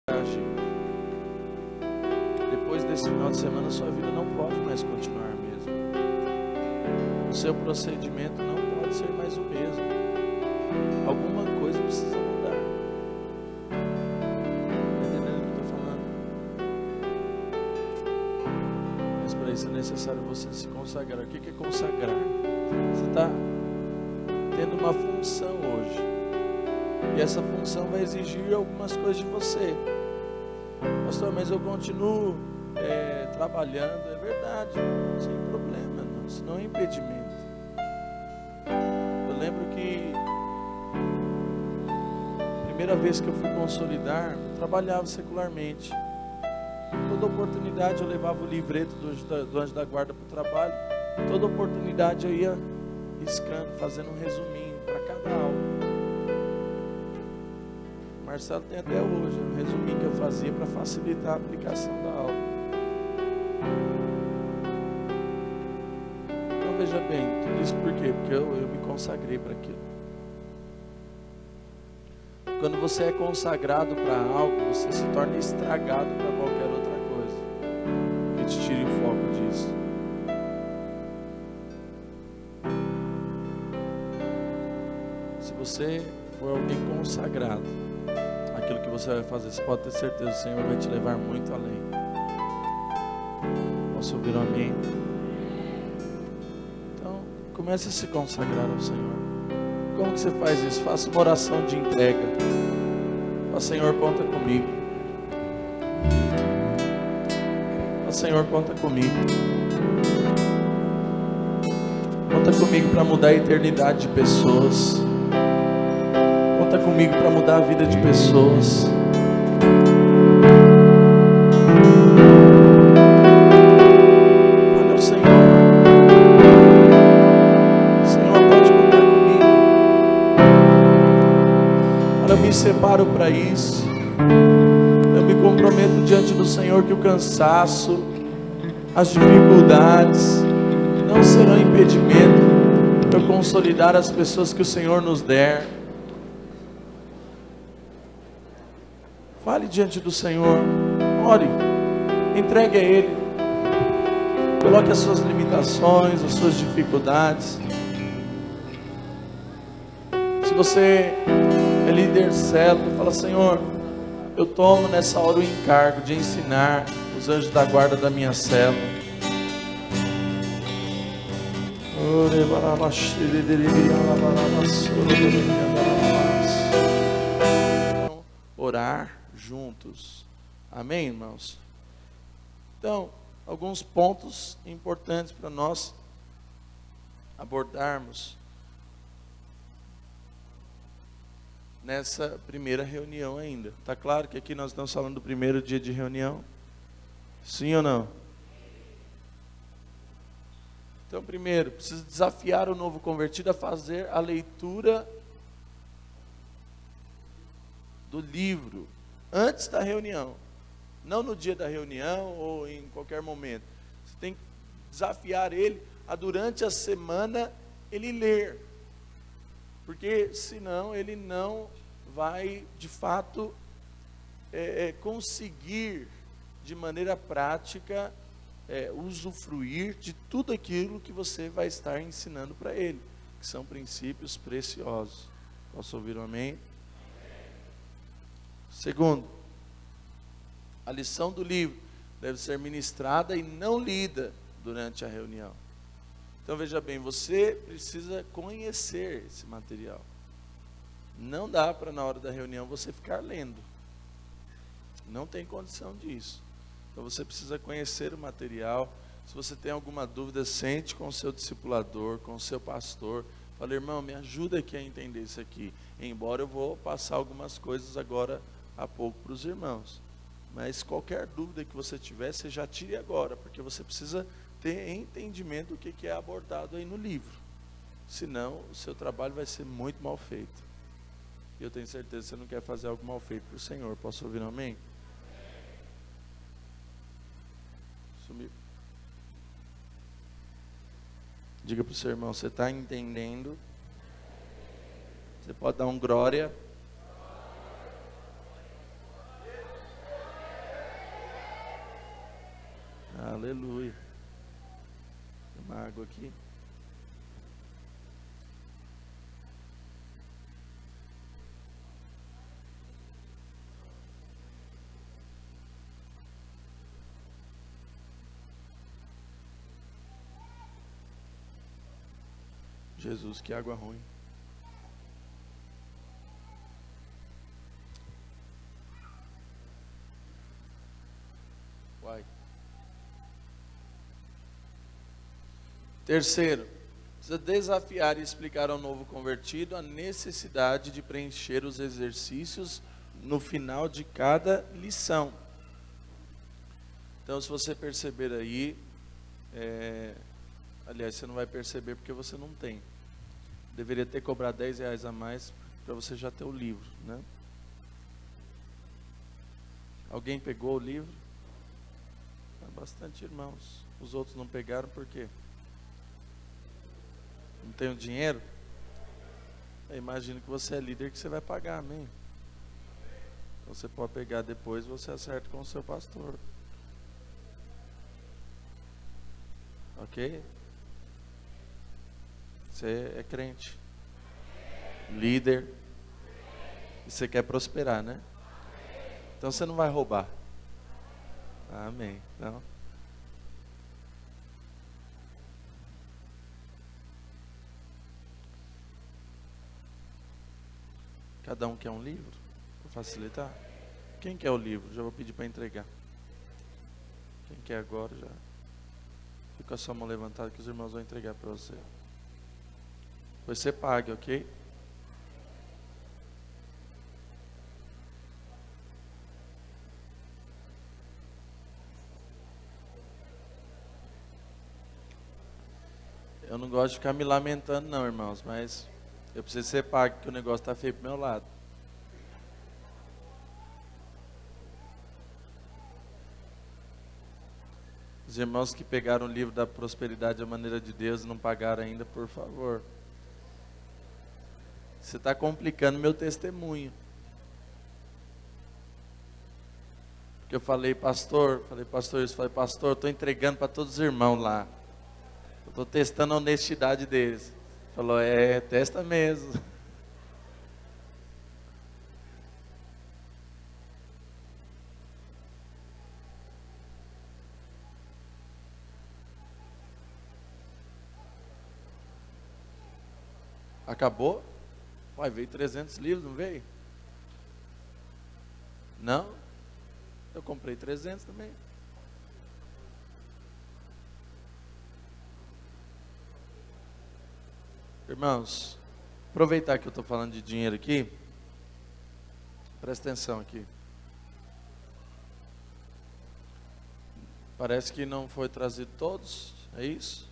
agir. Depois desse final de semana, sua vida não pode mais continuar mesmo. O seu procedimento não pode ser mais o mesmo. Alguma coisa precisa mudar. Está entendendo o que eu estou falando? Mas para isso é necessário você se consagrar. O que é consagrar? Você está tendo uma função hoje. E essa função vai exigir algumas coisas de você. Pastor, mas eu continuo trabalhando. É verdade, sem problema, não. Isso não é impedimento. Eu lembro que a primeira vez que eu fui consolidar, eu trabalhava secularmente. Toda oportunidade eu levava o livreto do anjo da guarda para o trabalho. Toda oportunidade eu ia riscando, fazendo um resuminho para cada aula. Marcelo tem até hoje um resuminho que eu fazia para facilitar a aplicação da aula. Então veja bem, tudo isso por quê? Porque eu me consagrei para aquilo. Quando você é consagrado para algo, você se torna estragado para qualquer outra coisa que te tire o foco disso. Se você for alguém consagrado, aquilo que você vai fazer, você pode ter certeza, o Senhor vai te levar muito além. Posso ouvir um amém? Então, comece a se consagrar ao Senhor. Como que você faz isso? Faça uma oração de entrega. Fala, Senhor, conta comigo. Fala, Senhor, conta comigo. Conta comigo para mudar a eternidade de pessoas. Conta comigo para mudar a vida de pessoas. Olha o Senhor. O Senhor pode contar comigo. Olha, eu me separo para isso. Eu me comprometo diante do Senhor que o cansaço, as dificuldades não serão impedimento para eu consolidar as pessoas que o Senhor nos der. Fale diante do Senhor, ore, entregue a Ele, coloque as suas limitações, as suas dificuldades. Se você é líder célula, fala, Senhor, eu tomo nessa hora o encargo de ensinar os anjos da guarda da minha célula. Orar juntos. Amém, irmãos? Então, alguns pontos importantes para nós abordarmos nessa primeira reunião ainda. Está claro que aqui nós estamos falando do primeiro dia de reunião? Sim ou não? Então, primeiro, precisa desafiar o novo convertido a fazer a leitura do livro antes da reunião, não no dia da reunião ou em qualquer momento. Você tem que desafiar ele a durante a semana ele ler, porque senão ele não vai de fato conseguir de maneira prática usufruir de tudo aquilo que você vai estar ensinando para ele, que são princípios preciosos. Posso ouvir um amém? Segundo, a lição do livro deve ser ministrada e não lida durante a reunião. Então veja bem, você precisa conhecer esse material. Não dá para na hora da reunião você ficar lendo. Não tem condição disso. Então você precisa conhecer o material. Se você tem alguma dúvida, sente com o seu discipulador, com o seu pastor. Fala, irmão, me ajuda aqui a entender isso aqui. Embora eu vou passar algumas coisas agora há pouco para os irmãos. Mas qualquer dúvida que você tiver, você já tire agora, porque você precisa ter entendimento do que é abordado aí no livro. Senão, o seu trabalho vai ser muito mal feito. E eu tenho certeza que você não quer fazer algo mal feito para o Senhor. Posso ouvir um amém? Sumiu. Diga para o seu irmão, você está entendendo? Você pode dar um glória? Aleluia. Tem uma água aqui. Jesus, que água ruim. Vai. Terceiro, precisa desafiar e explicar ao novo convertido a necessidade de preencher os exercícios no final de cada lição. Então, se você perceber aí, aliás, você não vai perceber porque você não tem. Deveria ter cobrado R$10 a mais para você já ter o livro, né? Alguém pegou o livro? Bastante irmãos. Os outros não pegaram por quê? Não tem o dinheiro? Eu imagino que você é líder, que você vai pagar, amém? Então você pode pegar depois, você acerta com o seu pastor. Ok? Você é crente, líder, e você quer prosperar, né? Então você não vai roubar. Amém. Não. Cada um quer um livro para facilitar? Quem quer o livro? Já vou pedir para entregar. Quem quer agora já. Fica com a sua mão levantada que os irmãos vão entregar para você. Depois você pague, ok? Eu não gosto de ficar me lamentando não, irmãos, mas eu preciso ser pago, porque o negócio está feio pro meu lado. Os irmãos que pegaram o livro da prosperidade, a maneira de Deus, e não pagaram ainda, por favor. Você está complicando meu testemunho. Porque eu falei, pastor, estou entregando para todos os irmãos lá. Eu estou testando a honestidade deles. Falou, testa mesmo. Acabou? Uai, veio 300 livros, não veio? Não? Eu comprei 300 também. Irmãos, aproveitar que eu estou falando de dinheiro aqui, presta atenção aqui. Parece que não foi trazido todos, é isso?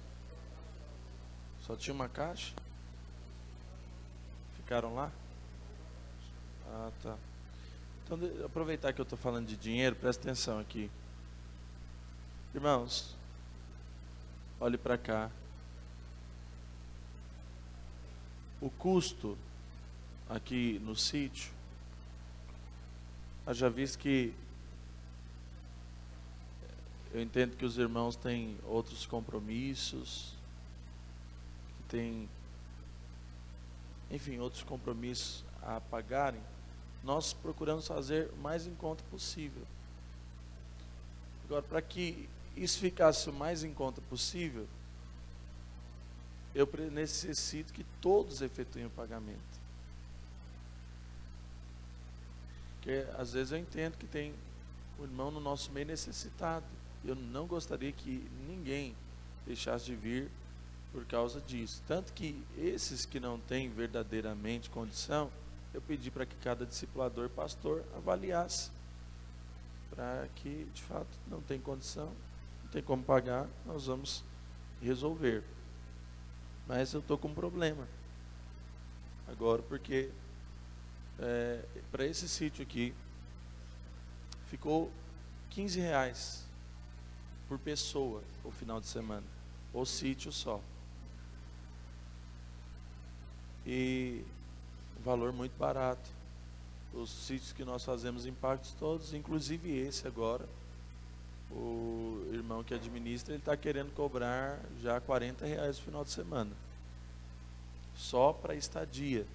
Só tinha uma caixa? Ficaram lá? Ah, tá. Então, aproveitar que eu estou falando de dinheiro, presta atenção aqui. Irmãos, olhe para cá. O custo aqui no sítio, haja visto que eu entendo que os irmãos têm outros compromissos, que têm, enfim, outros compromissos a pagarem. Nós procuramos fazer o mais em conta possível. Agora, para que isso ficasse o mais em conta possível, eu necessito que todos efetuem o pagamento. Porque às vezes eu entendo que tem um irmão no nosso meio necessitado. Eu não gostaria que ninguém deixasse de vir por causa disso. Tanto que esses que não têm verdadeiramente condição, eu pedi para que cada discipulador, pastor, avaliasse. Para que, de fato, não tem condição, não tem como pagar, nós vamos resolver. Mas eu estou com um problema agora, porque para esse sítio aqui, ficou R$15 por pessoa o final de semana, o sítio só. E um valor muito barato. Os sítios que nós fazemos impactos todos, inclusive esse agora, o irmão que administra, ele está querendo cobrar já R$ 40 no final de semana. Só para estadia.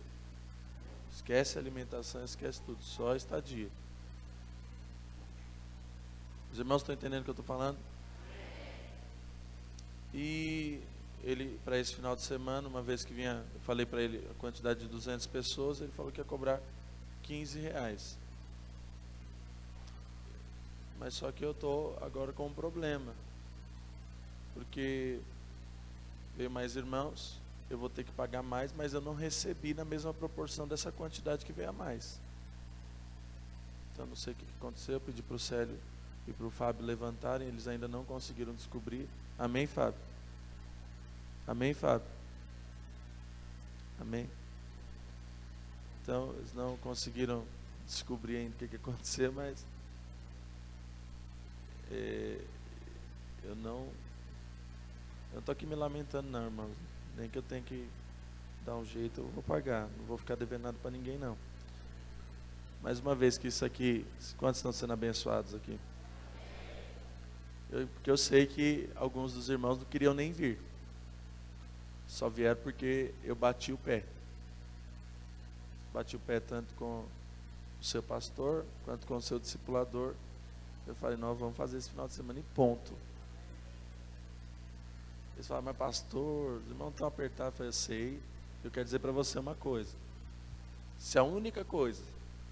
Esquece alimentação, esquece tudo, só estadia. Os irmãos estão entendendo o que eu estou falando? E ele, para esse final de semana, uma vez que vinha, eu falei para ele a quantidade de 200 pessoas, ele falou que ia cobrar R$ 15. Mas só que eu estou agora com um problema, porque veio mais irmãos, eu vou ter que pagar mais, mas eu não recebi na mesma proporção dessa quantidade que veio a mais. Então não sei o que aconteceu, eu pedi para o Célio e para o Fábio levantarem, eles ainda não conseguiram descobrir. Amém, Fábio? Amém, Fábio? Amém? Então, eles não conseguiram descobrir ainda o que aconteceu, mas eu não estou aqui me lamentando não, irmãos. Nem que eu tenha que dar um jeito, eu vou pagar. Não vou ficar devendo nada para ninguém, não. Mais uma vez que isso aqui, quantos estão sendo abençoados aqui? Porque eu sei que alguns dos irmãos não queriam nem vir. Só vieram porque eu bati o pé. Bati o pé tanto com o seu pastor, quanto com o seu discipulador. Eu falei, nós vamos fazer esse final de semana e ponto. Eles falaram, mas pastor, os irmãos estão apertados. Eu falei, eu sei, eu quero dizer para você uma coisa. Se a única coisa,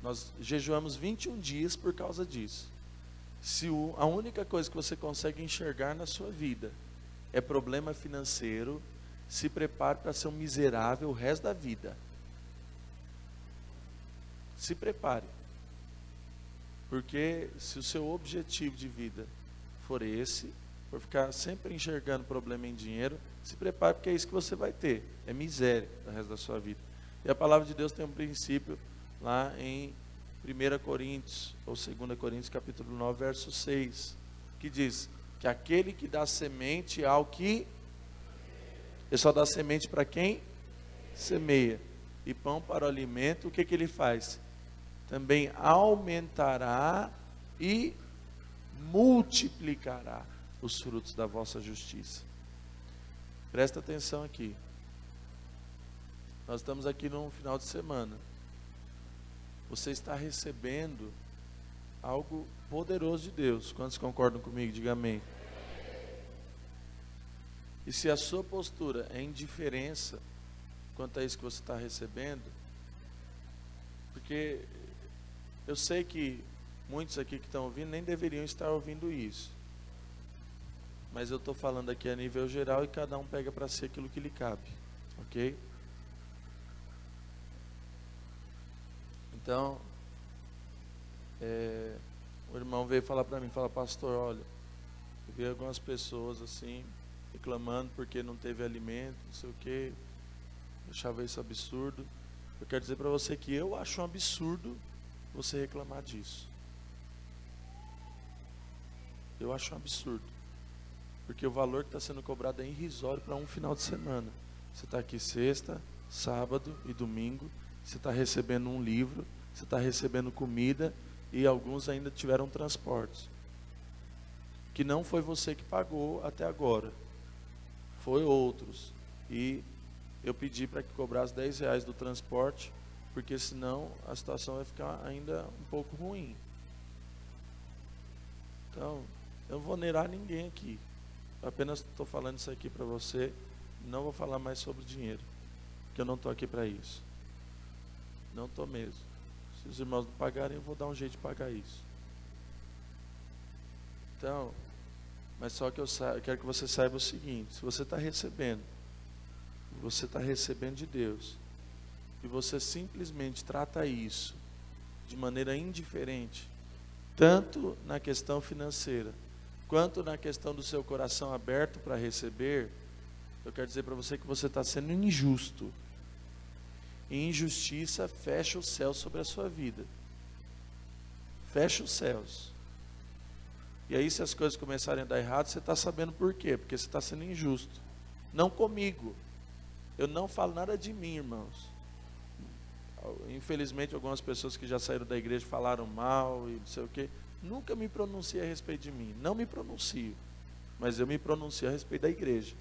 nós jejuamos 21 dias por causa disso. Se a única coisa que você consegue enxergar na sua vida é problema financeiro, se prepare para ser um miserável o resto da vida. Se prepare. Porque se o seu objetivo de vida for esse, por ficar sempre enxergando problema em dinheiro, se prepare, porque é isso que você vai ter. É miséria o resto da sua vida. E a palavra de Deus tem um princípio lá em 1 Coríntios, ou 2 Coríntios, capítulo 9, verso 6, que diz que aquele que dá semente ao que... Ele só dá semente para quem? Semeia. E pão para o alimento, o que ele faz? Também aumentará e multiplicará os frutos da vossa justiça. Presta atenção aqui. Nós estamos aqui num final de semana. Você está recebendo algo poderoso de Deus. Quantos concordam comigo? Diga amém. E se a sua postura é indiferença quanto a isso que você está recebendo, porque eu sei que muitos aqui que estão ouvindo nem deveriam estar ouvindo isso, mas eu estou falando aqui a nível geral e cada um pega para si aquilo que lhe cabe, ok? Então, o irmão veio falar para mim, fala, pastor, olha, eu vi algumas pessoas assim, reclamando porque não teve alimento, não sei o que, eu achava isso absurdo. Eu quero dizer para você que eu acho um absurdo você reclamar disso. Eu acho um absurdo, porque o valor que está sendo cobrado é irrisório para um final de semana. Você está aqui sexta, sábado e domingo, você está recebendo um livro, você está recebendo comida e alguns ainda tiveram transportes, que não foi você que pagou até agora, foi outros, e eu pedi para que cobrasse R$10 do transporte, porque senão a situação vai ficar ainda um pouco ruim. Então, eu não vou negar ninguém aqui, eu apenas estou falando isso aqui para você, não vou falar mais sobre dinheiro, porque eu não estou aqui para isso, não estou mesmo. Se os irmãos não pagarem, eu vou dar um jeito de pagar isso. Então, mas só que eu quero que você saiba o seguinte, se você está recebendo de Deus, e você simplesmente trata isso de maneira indiferente, tanto na questão financeira, quanto na questão do seu coração aberto para receber, eu quero dizer para você que você está sendo injusto. E injustiça fecha o céu sobre a sua vida. Fecha os céus. E aí, se as coisas começarem a dar errado, você está sabendo por quê? Porque você está sendo injusto. Não comigo. Eu não falo nada de mim, irmãos. Infelizmente, algumas pessoas que já saíram da igreja falaram mal e não sei o quê. nunca me pronunciei a respeito de mim, não me pronuncio, mas eu me pronuncio a respeito da igreja.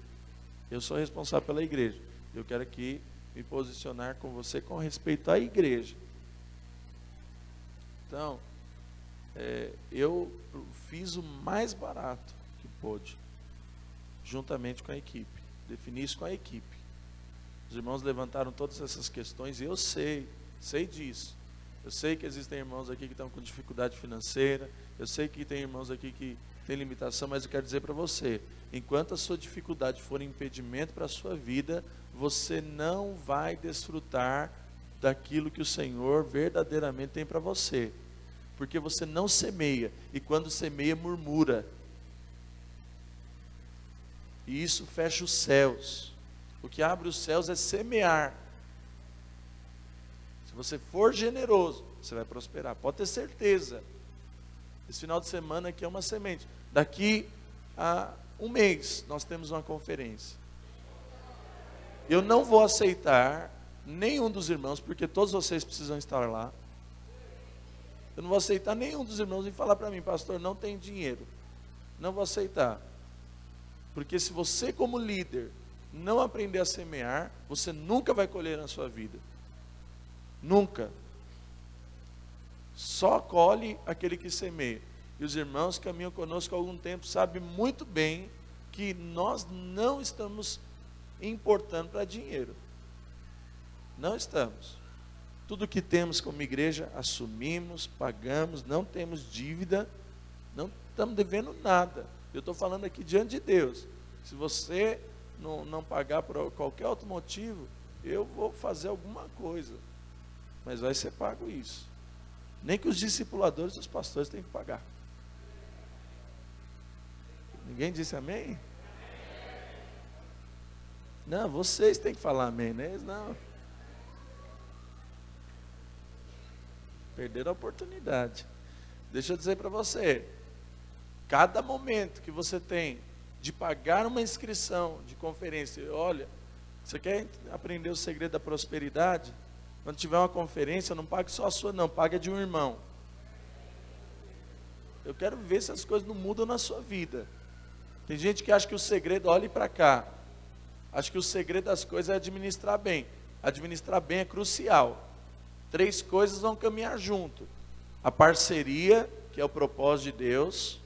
Eu sou responsável pela igreja. Eu quero aqui me posicionar com você com respeito à igreja. Então, eu fiz o mais barato que pôde, juntamente com a equipe. Defini isso com a equipe. Os irmãos levantaram todas essas questões e eu sei disso. Eu sei que existem irmãos aqui que estão com dificuldade financeira. Eu sei que tem irmãos aqui que têm limitação, mas eu quero dizer para você, enquanto a sua dificuldade for impedimento para a sua vida, você não vai desfrutar daquilo que o Senhor verdadeiramente tem para você. Porque você não semeia, e quando semeia, murmura. E isso fecha os céus. O que abre os céus é semear. Se você for generoso, você vai prosperar. Pode ter certeza. Esse final de semana aqui é uma semente. Daqui a um mês, nós temos uma conferência. Eu não vou aceitar nenhum dos irmãos, porque todos vocês precisam estar lá. Eu não vou aceitar nenhum dos irmãos e falar para mim, pastor, não tem dinheiro. Não vou aceitar. Porque se você como líder não aprender a semear, você nunca vai colher na sua vida. Nunca. Só colhe aquele que semeia. E os irmãos que caminham conosco há algum tempo sabem muito bem que nós não estamos importando para dinheiro. Não estamos. Tudo que temos como igreja, assumimos, pagamos, não temos dívida, não estamos devendo nada. Eu estou falando aqui diante de Deus. Se você não pagar por qualquer outro motivo, eu vou fazer alguma coisa. Mas vai ser pago isso. Nem que os discipuladores dos pastores tenham que pagar. Ninguém disse amém? Não, vocês têm que falar amém, né? Não. Perderam a oportunidade. Deixa eu dizer para você, cada momento que você tem de pagar uma inscrição de conferência, olha, você quer aprender o segredo da prosperidade? Quando tiver uma conferência, não pague só a sua não, pague a de um irmão. Eu quero ver se as coisas não mudam na sua vida. Tem gente que acha que o segredo, olhe para cá, acho que o segredo das coisas é administrar bem. Administrar bem é crucial. 3 coisas vão caminhar junto. A parceria, que é o propósito de Deus.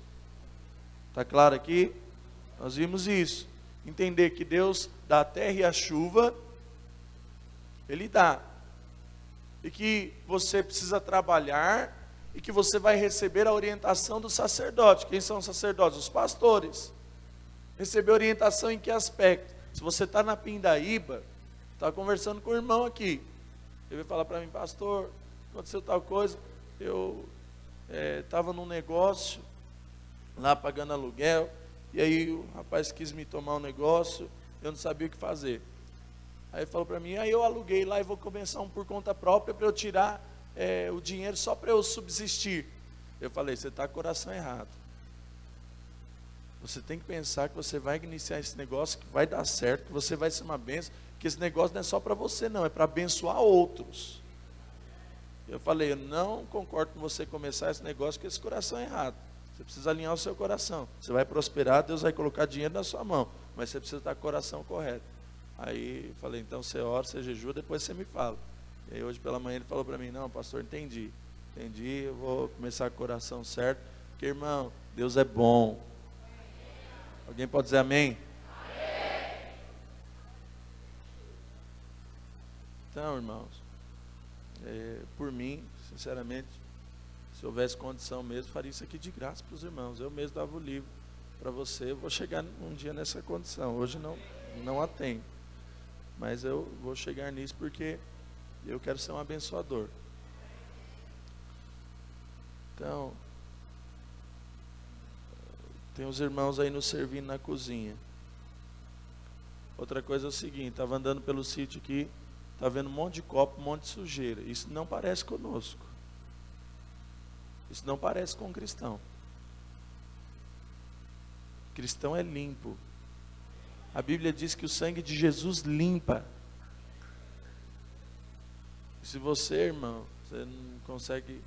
Está claro aqui? Nós vimos isso. Entender que Deus dá a terra e a chuva. Ele dá. E que você precisa trabalhar. E que você vai receber a orientação do sacerdote. Quem são os sacerdotes? Os pastores. Receber orientação em que aspecto? Se você está na Pindaíba, estava conversando com o irmão aqui. Ele veio falar para mim, pastor, aconteceu tal coisa, eu estava num negócio, lá pagando aluguel, e aí o rapaz quis me tomar um negócio, eu não sabia o que fazer. Aí ele falou para mim, aí eu aluguei lá e vou começar um por conta própria para eu tirar o dinheiro só para eu subsistir. Eu falei, você está com o coração errado. Você tem que pensar que você vai iniciar esse negócio, que vai dar certo, que você vai ser uma bênção, que esse negócio não é só para você não, é para abençoar outros. Eu falei, eu não concordo com você começar esse negócio com esse coração errado. Você precisa alinhar o seu coração. Você vai prosperar, Deus vai colocar dinheiro na sua mão, mas você precisa estar com o coração correto. Aí eu falei, então você ora, você jejua, depois você me fala. E aí hoje pela manhã ele falou para mim, não pastor, entendi, eu vou começar com o coração certo, porque irmão, Deus é bom. Alguém pode dizer amém? Então, irmãos, por mim, sinceramente, se houvesse condição mesmo, faria isso aqui de graça para os irmãos. Eu mesmo dava o livro para você. Eu vou chegar um dia nessa condição. Hoje não a tenho. Mas eu vou chegar nisso porque eu quero ser um abençoador. Então, tem os irmãos aí nos servindo na cozinha. Outra coisa é o seguinte, estava andando pelo sítio aqui, está vendo um monte de copo, um monte de sujeira. Isso não parece conosco. Isso não parece com um cristão. Cristão é limpo. A Bíblia diz que o sangue de Jesus limpa. Se você, irmão, você não consegue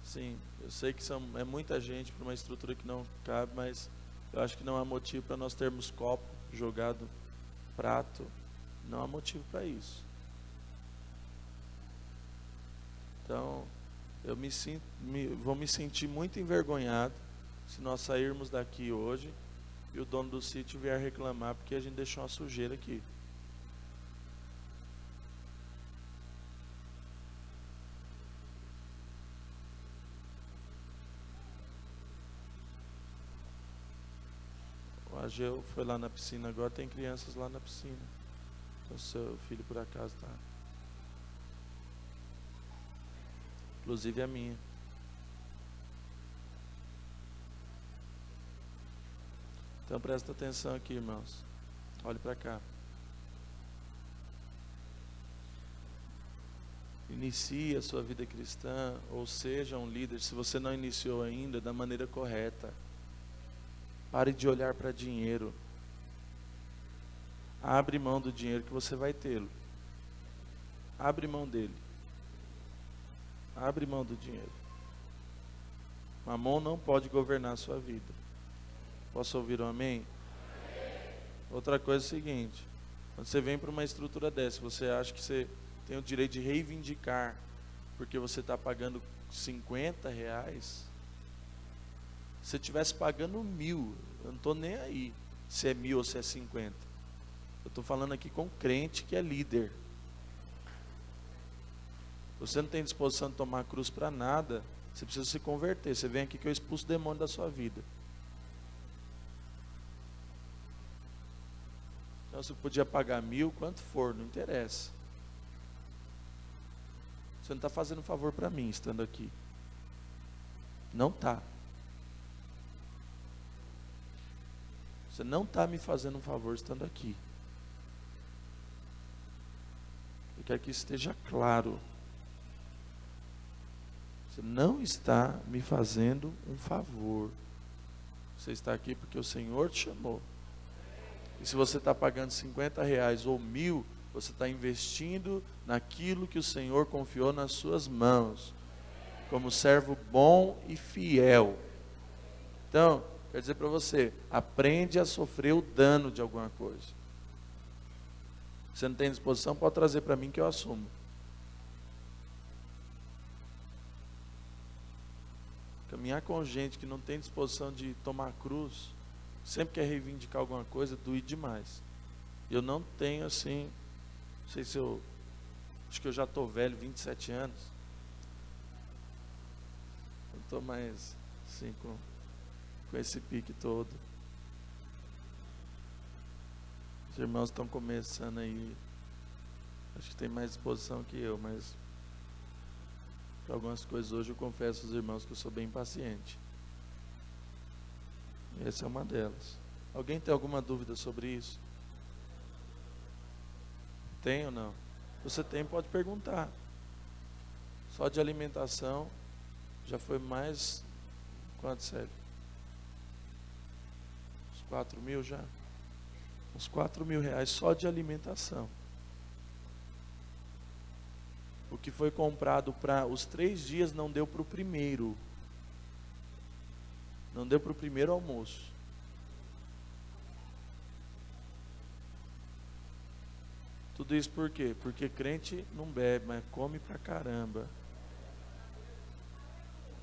Sim, eu sei que é muita gente para uma estrutura que não cabe, mas eu acho que não há motivo para nós termos copo jogado, prato. Não há motivo para isso. Então, eu vou me sentir muito envergonhado se nós sairmos daqui hoje e o dono do sítio vier reclamar porque a gente deixou uma sujeira aqui. O Ageu foi lá na piscina agora, tem crianças lá na piscina. Então, seu filho por acaso está. Inclusive a minha. Então presta atenção aqui, irmãos. Olhe para cá. Inicie a sua vida cristã, ou seja um líder, se você não iniciou ainda, da maneira correta. Pare de olhar para dinheiro. Abre mão do dinheiro que você vai tê-lo. Abre mão dele. Abre mão do dinheiro. Mamon não pode governar a sua vida. Posso ouvir um amém? Outra coisa é o seguinte: quando você vem para uma estrutura dessa, você acha que você tem o direito de reivindicar porque você está pagando R$50, se você estivesse pagando 1.000, eu não estou nem aí se é 1.000 ou se é 50. Eu estou falando aqui com crente que é líder. Você não tem disposição de tomar a cruz para nada, você precisa se converter. Você vem aqui que eu expulso o demônio da sua vida. Então você podia pagar 1.000, quanto for, não interessa. Você não está fazendo favor para mim estando aqui. Não está. Você não está me fazendo um favor estando aqui. Eu quero que isso esteja claro. Você não está me fazendo um favor. Você está aqui porque o Senhor te chamou. E se você está pagando R$50 ou 1.000, você está investindo naquilo que o Senhor confiou nas suas mãos, como servo bom e fiel. Então, quero dizer para você, aprende a sofrer o dano de alguma coisa. Você não tem disposição, pode trazer para mim que eu assumo. Caminhar com gente que não tem disposição de tomar a cruz, sempre quer reivindicar alguma coisa, doe demais. Eu não tenho assim, não sei se eu, acho que eu já estou velho, 27 anos. Não estou mais assim com esse pique todo. Os irmãos estão começando aí, acho que tem mais disposição que eu, mas para algumas coisas hoje eu confesso aos irmãos que eu sou bem paciente. E essa é uma delas. Alguém tem alguma dúvida sobre isso? Tem ou não? Se você tem, pode perguntar. Só de alimentação já foi mais, quanto, Célio? Uns 4.000 já? Uns R$4.000 só de alimentação. O que foi comprado para os 3 dias não deu para o primeiro. Não deu para o primeiro almoço. Tudo isso por quê? Porque crente não bebe, mas come pra caramba.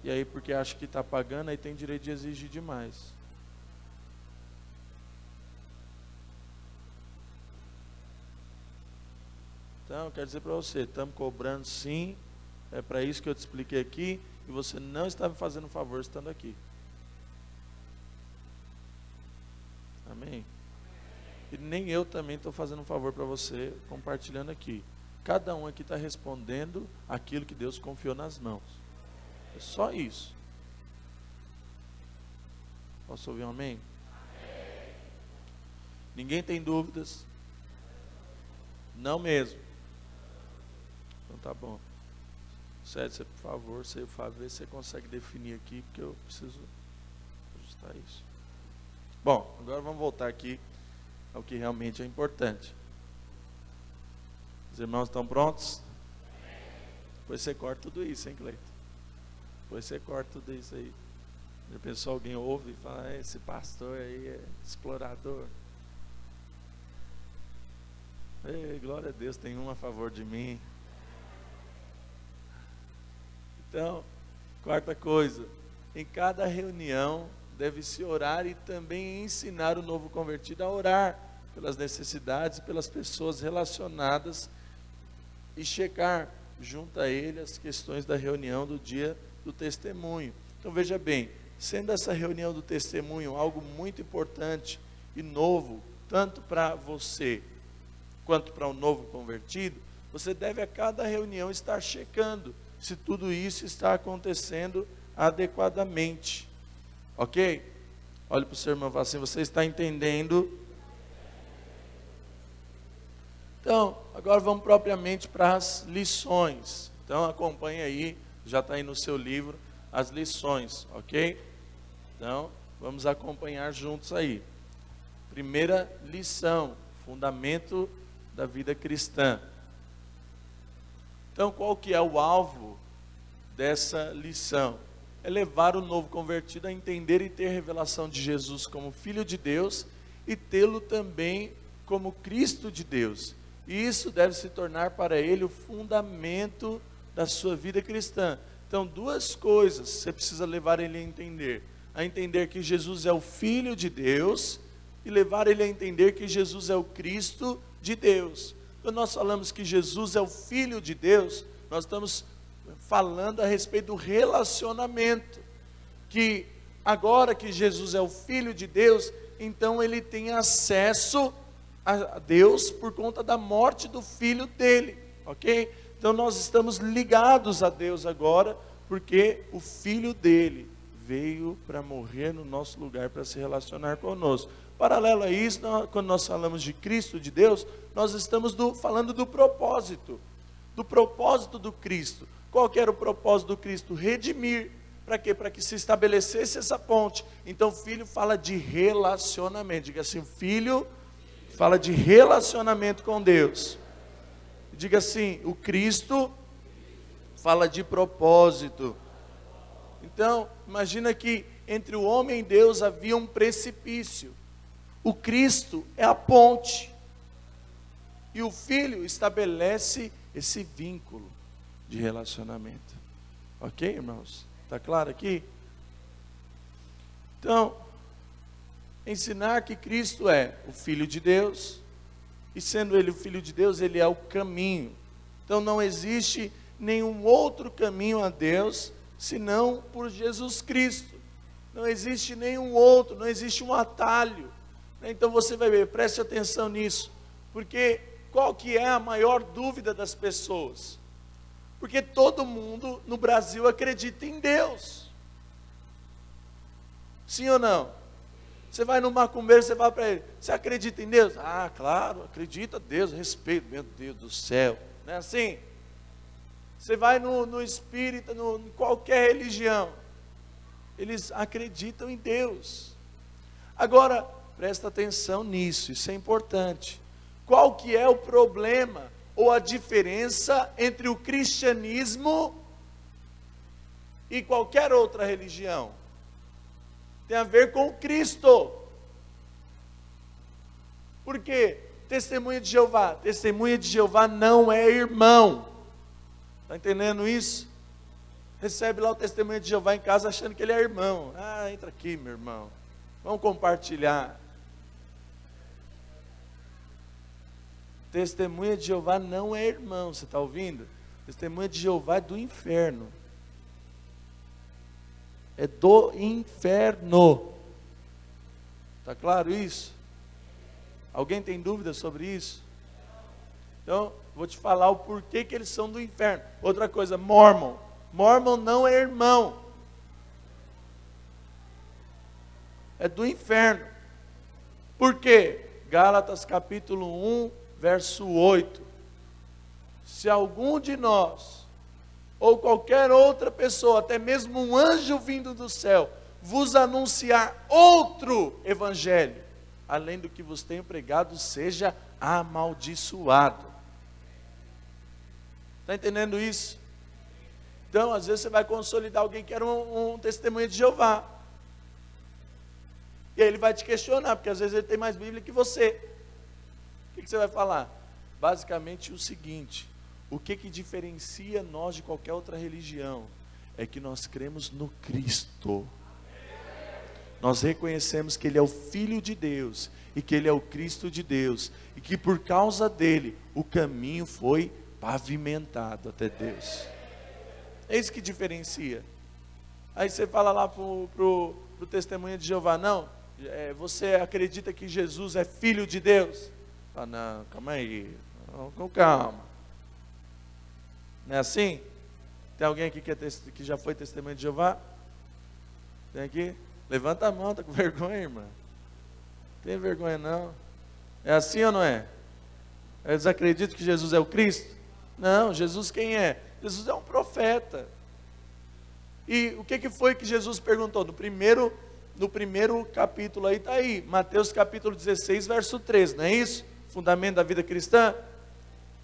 E aí porque acha que está pagando, aí tem direito de exigir demais. Então, eu quero dizer para você, estamos cobrando sim, é para isso que eu te expliquei aqui, e você não está me fazendo um favor estando aqui. Amém? E nem eu também estou fazendo um favor para você, compartilhando aqui. Cada um aqui está respondendo aquilo que Deus confiou nas mãos. É só isso. Posso ouvir um amém? Ninguém tem dúvidas? Não mesmo. Então tá bom. Sérgio, você, por favor, você, Fábio, vê se você consegue definir aqui, porque eu preciso ajustar isso. Bom, agora vamos voltar aqui ao que realmente é importante. Os irmãos estão prontos? Depois você corta tudo isso, hein, Cleiton? Depois você corta tudo isso aí. Já pensou, alguém ouve e fala, esse pastor aí é explorador. Ei, glória a Deus, tem um a favor de mim. Então, quarta coisa, em cada reunião deve-se orar e também ensinar o novo convertido a orar pelas necessidades, pelas pessoas relacionadas e checar junto a ele as questões da reunião do dia do testemunho. Então veja bem, sendo essa reunião do testemunho algo muito importante e novo, tanto para você quanto para o novo convertido, você deve a cada reunião estar checando se tudo isso está acontecendo adequadamente. Ok? Olhe para o seu irmão e fala assim, você está entendendo? Então, agora vamos propriamente para as lições. Então acompanhe aí, já está aí no seu livro, as lições, ok? Então, vamos acompanhar juntos aí. Primeira lição, fundamento da vida cristã. Então, qual que é o alvo dessa lição? É levar o novo convertido a entender e ter revelação de Jesus como Filho de Deus e tê-lo também como Cristo de Deus. E isso deve se tornar para ele o fundamento da sua vida cristã. Então, duas coisas você precisa levar ele a entender que Jesus é o Filho de Deus e levar ele a entender que Jesus é o Cristo de Deus. Quando nós falamos que Jesus é o Filho de Deus, nós estamos falando a respeito do relacionamento, que agora que Jesus é o Filho de Deus, então ele tem acesso a Deus por conta da morte do Filho dele, ok? Então nós estamos ligados a Deus agora, porque o Filho dele veio para morrer no nosso lugar, para se relacionar conosco. Paralelo a isso, quando nós falamos de Cristo, de Deus, nós estamos falando do propósito do Cristo. Qual que era o propósito do Cristo? Redimir. Para quê? Para que se estabelecesse essa ponte. Então o Filho fala de relacionamento. Diga assim, o Filho fala de relacionamento com Deus. Diga assim, o Cristo fala de propósito. Então, imagina que entre o homem e Deus havia um precipício. O Cristo é a ponte. E o Filho estabelece esse vínculo de relacionamento. Ok, irmãos? Está claro aqui? Então, ensinar que Cristo é o Filho de Deus, e sendo Ele o Filho de Deus, Ele é o caminho. Então não existe nenhum outro caminho a Deus, senão por Jesus Cristo. Não existe nenhum outro, não existe um atalho. Então você vai ver, preste atenção nisso, porque qual que é a maior dúvida das pessoas? Porque todo mundo no Brasil acredita em Deus. Sim ou não? Você vai no macumbeiro, você fala para ele, você acredita em Deus? Ah, claro, acredita em Deus, respeito, meu Deus do céu. Não é assim? Você vai no espírita, em qualquer religião, eles acreditam em Deus. Agora, presta atenção nisso, isso é importante. Qual que é o problema ou a diferença entre o cristianismo e qualquer outra religião? Tem a ver com Cristo. Por quê? Testemunha de Jeová. Testemunha de Jeová não é irmão. Está entendendo isso? Recebe lá o testemunha de Jeová em casa achando que ele é irmão. Ah, entra aqui, meu irmão. Vamos compartilhar. Testemunha de Jeová não é irmão, você está ouvindo? Testemunha de Jeová é do inferno. É do inferno. Está claro isso? Alguém tem dúvida sobre isso? Então, vou te falar o porquê que eles são do inferno. Outra coisa, Mormon. Mormon não é irmão. É do inferno. Por quê? Gálatas capítulo 1, verso 8. Se algum de nós, ou qualquer outra pessoa, até mesmo um anjo vindo do céu, vos anunciar outro evangelho, além do que vos tenho pregado, seja amaldiçoado. Está entendendo isso? Então, às vezes você vai consolidar alguém que era um testemunha de Jeová. E aí ele vai te questionar, porque às vezes ele tem mais Bíblia que você. O que você vai falar? Basicamente o seguinte: o que diferencia nós de qualquer outra religião é que nós cremos no Cristo. Nós reconhecemos que Ele é o Filho de Deus e que Ele é o Cristo de Deus, e que por causa dele o caminho foi pavimentado até Deus. É isso que diferencia. Aí você fala lá pro testemunha de Jeová: não, você acredita que Jesus é Filho de Deus? Fala: não, calma aí, com calma. Não é assim? Tem alguém aqui que já foi testemunha de Jeová? Tem aqui? Levanta a mão, está com vergonha, irmã? Não tem vergonha não? É assim ou não é? Eles acreditam que Jesus é o Cristo? Não, Jesus quem é? Jesus é um profeta. E o que foi que Jesus perguntou? No primeiro capítulo aí, está aí, Mateus capítulo 16, verso 13, não é isso? Fundamento da vida cristã.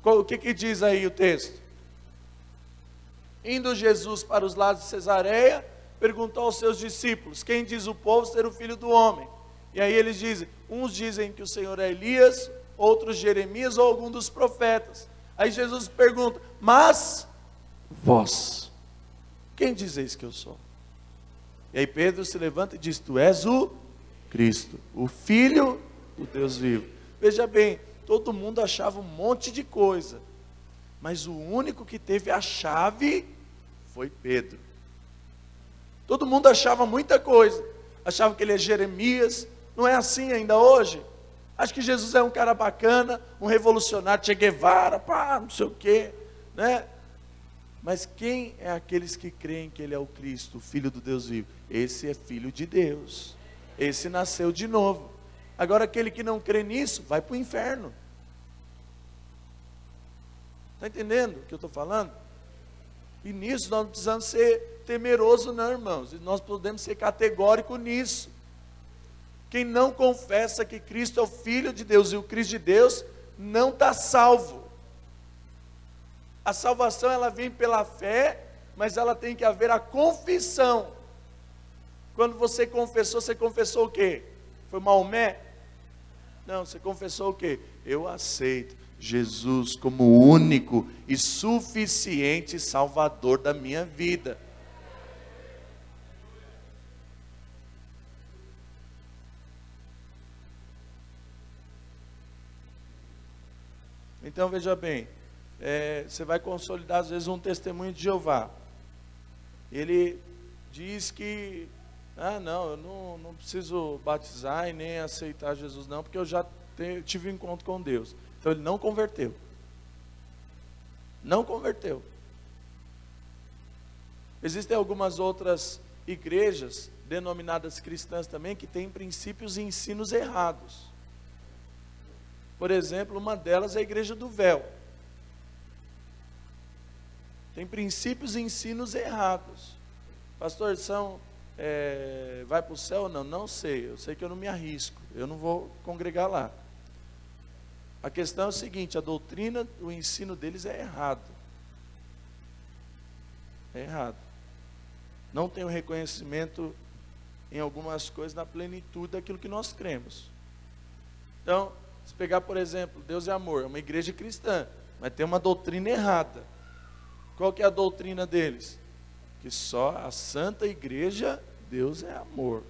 O que diz aí o texto? Indo Jesus para os lados de Cesareia, perguntou aos seus discípulos: quem diz o povo ser o Filho do Homem? E aí eles dizem: uns dizem que o Senhor é Elias, outros Jeremias ou algum dos profetas. Aí Jesus pergunta: mas vós, quem dizeis que eu sou? E aí Pedro se levanta e diz: tu és o Cristo, o Filho do Deus vivo. Veja bem, todo mundo achava um monte de coisa, mas o único que teve a chave foi Pedro. Todo mundo achava muita coisa, achava que ele é Jeremias. Não é assim ainda hoje? Acho que Jesus é um cara bacana, um revolucionário, Che Guevara, não sei o quê, né? Mas quem é aqueles que creem que ele é o Cristo, o Filho do Deus vivo? Esse é filho de Deus, esse nasceu de novo. Agora aquele que não crê nisso, vai para o inferno. Está entendendo o que eu estou falando? E nisso nós não precisamos ser temerosos não, irmãos. Nós podemos ser categóricos nisso. Quem não confessa que Cristo é o Filho de Deus e o Cristo de Deus, não está salvo. A salvação ela vem pela fé, mas ela tem que haver a confissão. Quando você confessou o quê? Foi Maomé? Não, você confessou o quê? Eu aceito Jesus como o único e suficiente Salvador da minha vida. Então veja bem, você vai consolidar às vezes um testemunho de Jeová. Ele diz que, não, eu não preciso batizar e nem aceitar Jesus não, porque eu já tive um encontro com Deus. Então ele não converteu. Não converteu. Existem algumas outras igrejas, denominadas cristãs também, que têm princípios e ensinos errados. Por exemplo, uma delas é a Igreja do Véu. Tem princípios e ensinos errados. Pastor, vai para o céu ou não? Não sei, eu sei que eu não me arrisco, eu não vou congregar lá. A questão é o seguinte: a doutrina, o ensino deles é errado. É errado. Não tem o reconhecimento em algumas coisas na plenitude daquilo que nós cremos. Então, se pegar, por exemplo, Deus é amor, é uma igreja cristã, mas tem uma doutrina errada. Qual que é a doutrina deles? Que só a Santa Igreja, Deus é amor.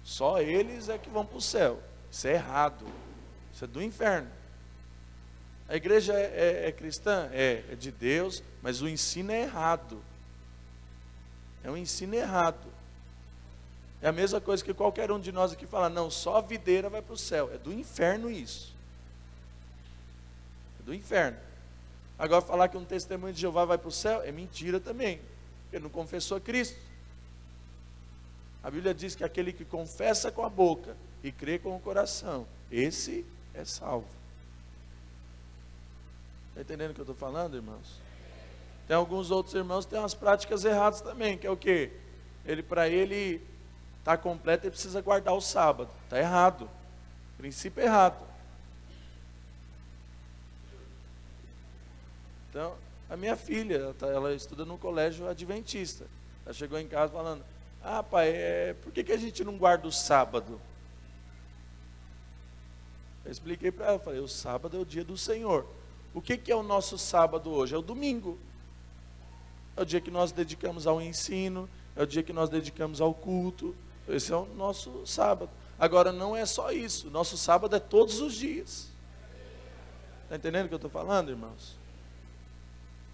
Só eles é que vão para o céu. Isso é errado. Isso é do inferno. A igreja é cristã? É de Deus, mas o ensino é errado. É um ensino errado. É a mesma coisa que qualquer um de nós aqui fala: não, só a videira vai para o céu. É do inferno isso. É do inferno. Agora falar que um testemunho de Jeová vai para o céu é mentira também. Ele não confessou a Cristo. A Bíblia diz que aquele que confessa com a boca e crê com o coração, esse é salvo. Está entendendo o que eu estou falando, irmãos? Tem alguns outros irmãos que têm umas práticas erradas também, que é o quê? Para ele estar completo, ele precisa guardar o sábado. Está errado. Princípio errado. Então, A minha filha, ela estuda num colégio adventista. Ela chegou em casa falando, pai, por que a gente não guarda o sábado? Eu expliquei para ela, falei, o sábado é o dia do Senhor. O que é o nosso sábado hoje? É o domingo. É o dia que nós dedicamos ao ensino, é o dia que nós dedicamos ao culto. Esse é o nosso sábado. Agora, não é só isso. Nosso sábado é todos os dias. Está entendendo o que eu estou falando, irmãos?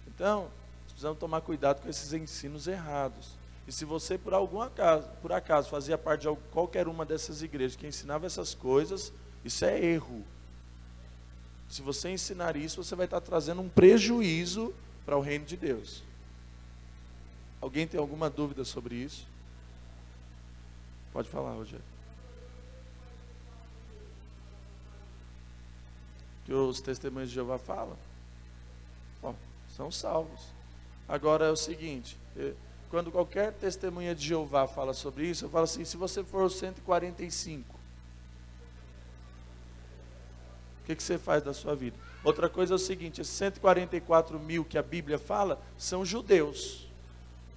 Então, precisamos tomar cuidado com esses ensinos errados. E se você, por acaso, fazia parte de qualquer uma dessas igrejas que ensinava essas coisas, isso é erro. Se você ensinar isso, você vai estar trazendo um prejuízo para o reino de Deus. Alguém tem alguma dúvida sobre isso? Pode falar, Rogério. Que os testemunhos de Jeová falam? Bom, são salvos. Agora é o seguinte, quando qualquer testemunha de Jeová fala sobre isso, eu falo assim, se você for o 145, o que você faz da sua vida? Outra coisa é o seguinte, esses 144 mil que a Bíblia fala, são judeus.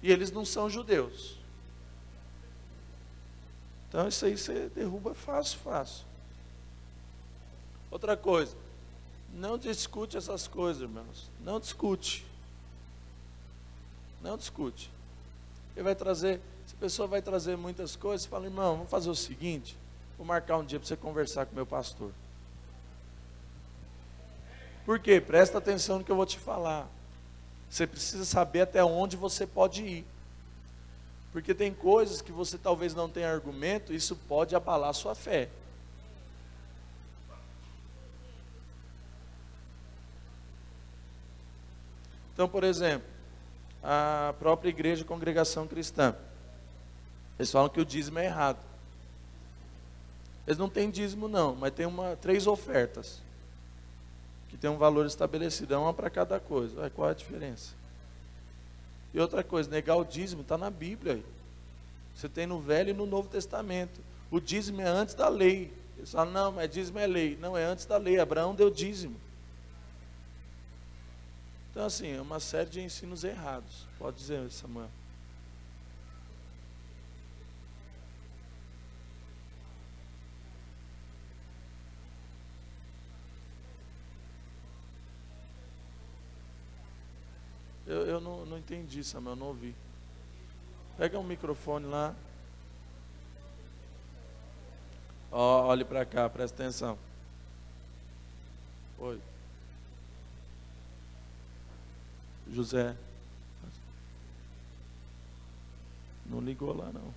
E eles não são judeus. Então isso aí você derruba fácil. Outra coisa, não discute essas coisas, irmãos. Não discute. Ele vai trazer, se a pessoa vai trazer muitas coisas, você fala, irmão, vamos fazer o seguinte, vou marcar um dia para você conversar com o meu pastor. Por quê? Presta atenção no que eu vou te falar. Você precisa saber até onde você pode ir. Porque tem coisas que você talvez não tenha argumento, isso pode abalar a sua fé. Então, por exemplo, a própria igreja Congregação Cristã, eles falam que o dízimo é errado. Eles não têm dízimo não, mas tem 3 ofertas, que tem um valor estabelecido, uma para cada coisa. Qual é a diferença? E outra coisa, negar o dízimo está na Bíblia aí. Você tem no Velho e no Novo Testamento. O dízimo é antes da lei. Eles falam, não, mas dízimo é lei. Não, é antes da lei. Abraão deu dízimo. Então assim, é uma série de ensinos errados. Pode dizer, Samuel. Eu não entendi, Samuel, não ouvi. Pega um microfone lá. Olhe para cá, presta atenção. Oi. José. Não ligou lá, não.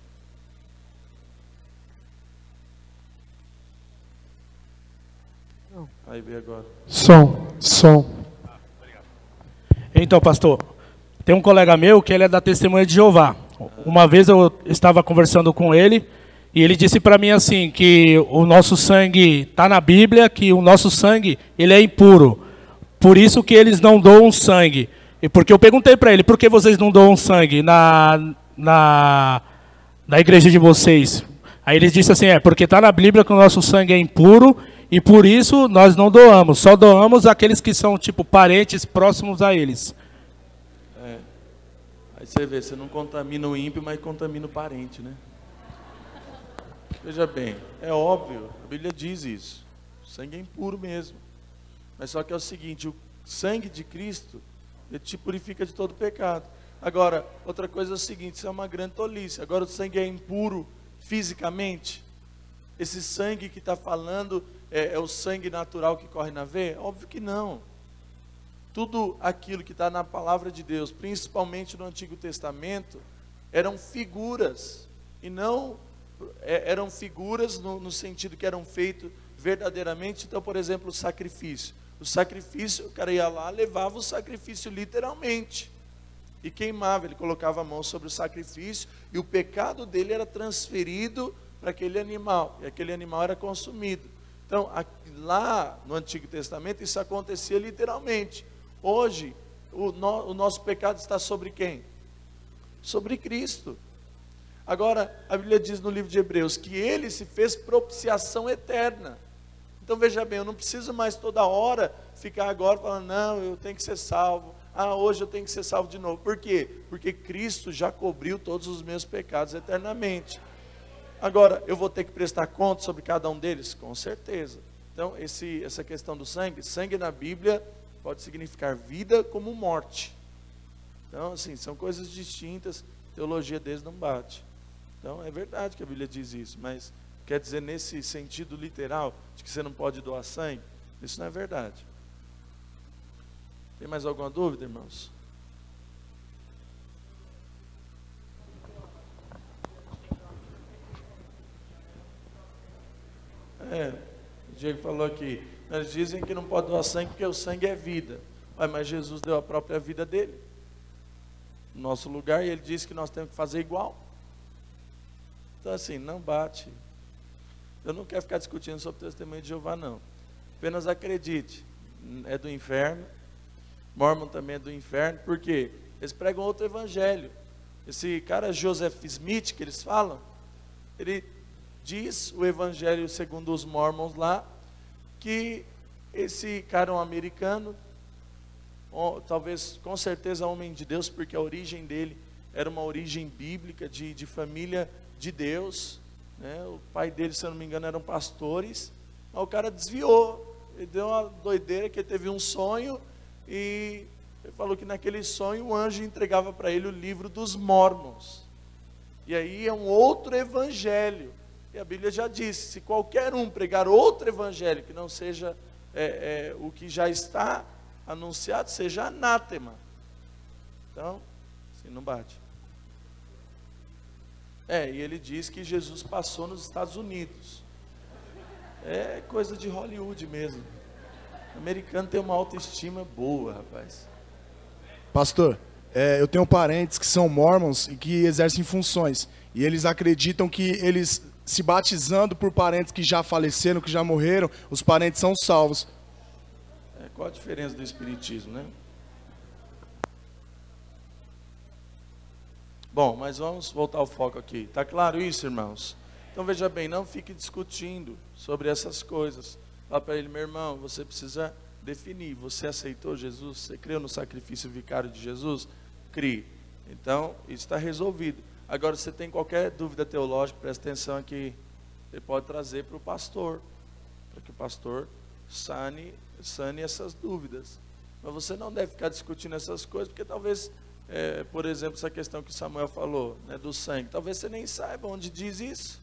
Não. Aí veio agora. Som. Então, pastor, tem um colega meu que ele é da Testemunha de Jeová. Uma vez eu estava conversando com ele e ele disse para mim assim, que o nosso sangue está na Bíblia, que o nosso sangue ele é impuro. Por isso que eles não doam sangue. E porque eu perguntei para ele, por que vocês não doam sangue na igreja de vocês? Aí ele disse assim, porque está na Bíblia que o nosso sangue é impuro e por isso nós não doamos. Só doamos aqueles que são tipo parentes próximos a eles. Aí você vê, você não contamina o ímpio, mas contamina o parente, né? Veja bem, é óbvio, a Bíblia diz isso. O sangue é impuro mesmo. Mas só que é o seguinte, o sangue de Cristo, ele te purifica de todo pecado. Agora, outra coisa é o seguinte, isso é uma grande tolice. Agora o sangue é impuro fisicamente? Esse sangue que está falando é o sangue natural que corre na veia? Óbvio que não. Tudo aquilo que está na palavra de Deus, principalmente no Antigo Testamento, eram figuras. E não eram figuras no sentido que eram feitos verdadeiramente. Então, por exemplo, o sacrifício. O sacrifício, o cara ia lá, levava o sacrifício literalmente. E queimava, ele colocava a mão sobre o sacrifício. E o pecado dele era transferido para aquele animal. E aquele animal era consumido. Então, lá no Antigo Testamento, isso acontecia literalmente. Hoje, o nosso pecado está sobre quem? Sobre Cristo. Agora, a Bíblia diz no livro de Hebreus que ele se fez propiciação eterna. Então veja bem, eu não preciso mais toda hora ficar agora falando, não, eu tenho que ser salvo. Ah, hoje eu tenho que ser salvo de novo. Por quê? Porque Cristo já cobriu todos os meus pecados eternamente. Agora, eu vou ter que prestar conta sobre cada um deles? Com certeza. Então, essa questão do sangue, sangue na Bíblia pode significar vida como morte. Então, assim, são coisas distintas, a teologia deles não bate. Então, é verdade que a Bíblia diz isso, mas quer dizer nesse sentido literal, de que você não pode doar sangue? Isso não é verdade. Tem mais alguma dúvida, irmãos? O Diego falou aqui, eles dizem que não pode doar sangue porque o sangue é vida. Mas Jesus deu a própria vida dele no nosso lugar, e ele disse que nós temos que fazer igual. Então assim, não bate. Eu não quero ficar discutindo sobre o testemunho de Jeová, não. Apenas acredite, é do inferno. Mormon também é do inferno, porque eles pregam outro evangelho. Esse cara Joseph Smith, que eles falam, ele diz o evangelho segundo os Mormons lá, que esse cara é um americano, talvez, com certeza, homem de Deus, porque a origem dele era uma origem bíblica, de família de Deus, né? O pai dele, se eu não me engano, eram pastores, mas o cara desviou, ele deu uma doideira, que ele teve um sonho, e ele falou que naquele sonho o anjo entregava para ele o livro dos Mormons, e aí é um outro evangelho, e a Bíblia já disse, se qualquer um pregar outro evangelho, que não seja o que já está anunciado, seja anátema. Então, assim, não bate. E ele diz que Jesus passou nos Estados Unidos. É coisa de Hollywood mesmo. O americano tem uma autoestima boa, rapaz. Pastor, eu tenho parentes que são mormons e que exercem funções. E eles acreditam que eles, se batizando por parentes que já faleceram, que já morreram, os parentes são salvos. Qual a diferença do espiritismo, né? Bom, mas vamos voltar ao foco aqui. Está claro isso, irmãos? Então veja bem, não fique discutindo sobre essas coisas. Fala para ele, meu irmão, você precisa definir. Você aceitou Jesus? Você creu no sacrifício vicário de Jesus? Crie. Então, isso está resolvido. Agora, se você tem qualquer dúvida teológica, presta atenção aqui. Você pode trazer para o pastor, para que o pastor sane essas dúvidas. Mas você não deve ficar discutindo essas coisas, porque talvez, por exemplo, essa questão que Samuel falou, né, do sangue, talvez você nem saiba onde diz isso.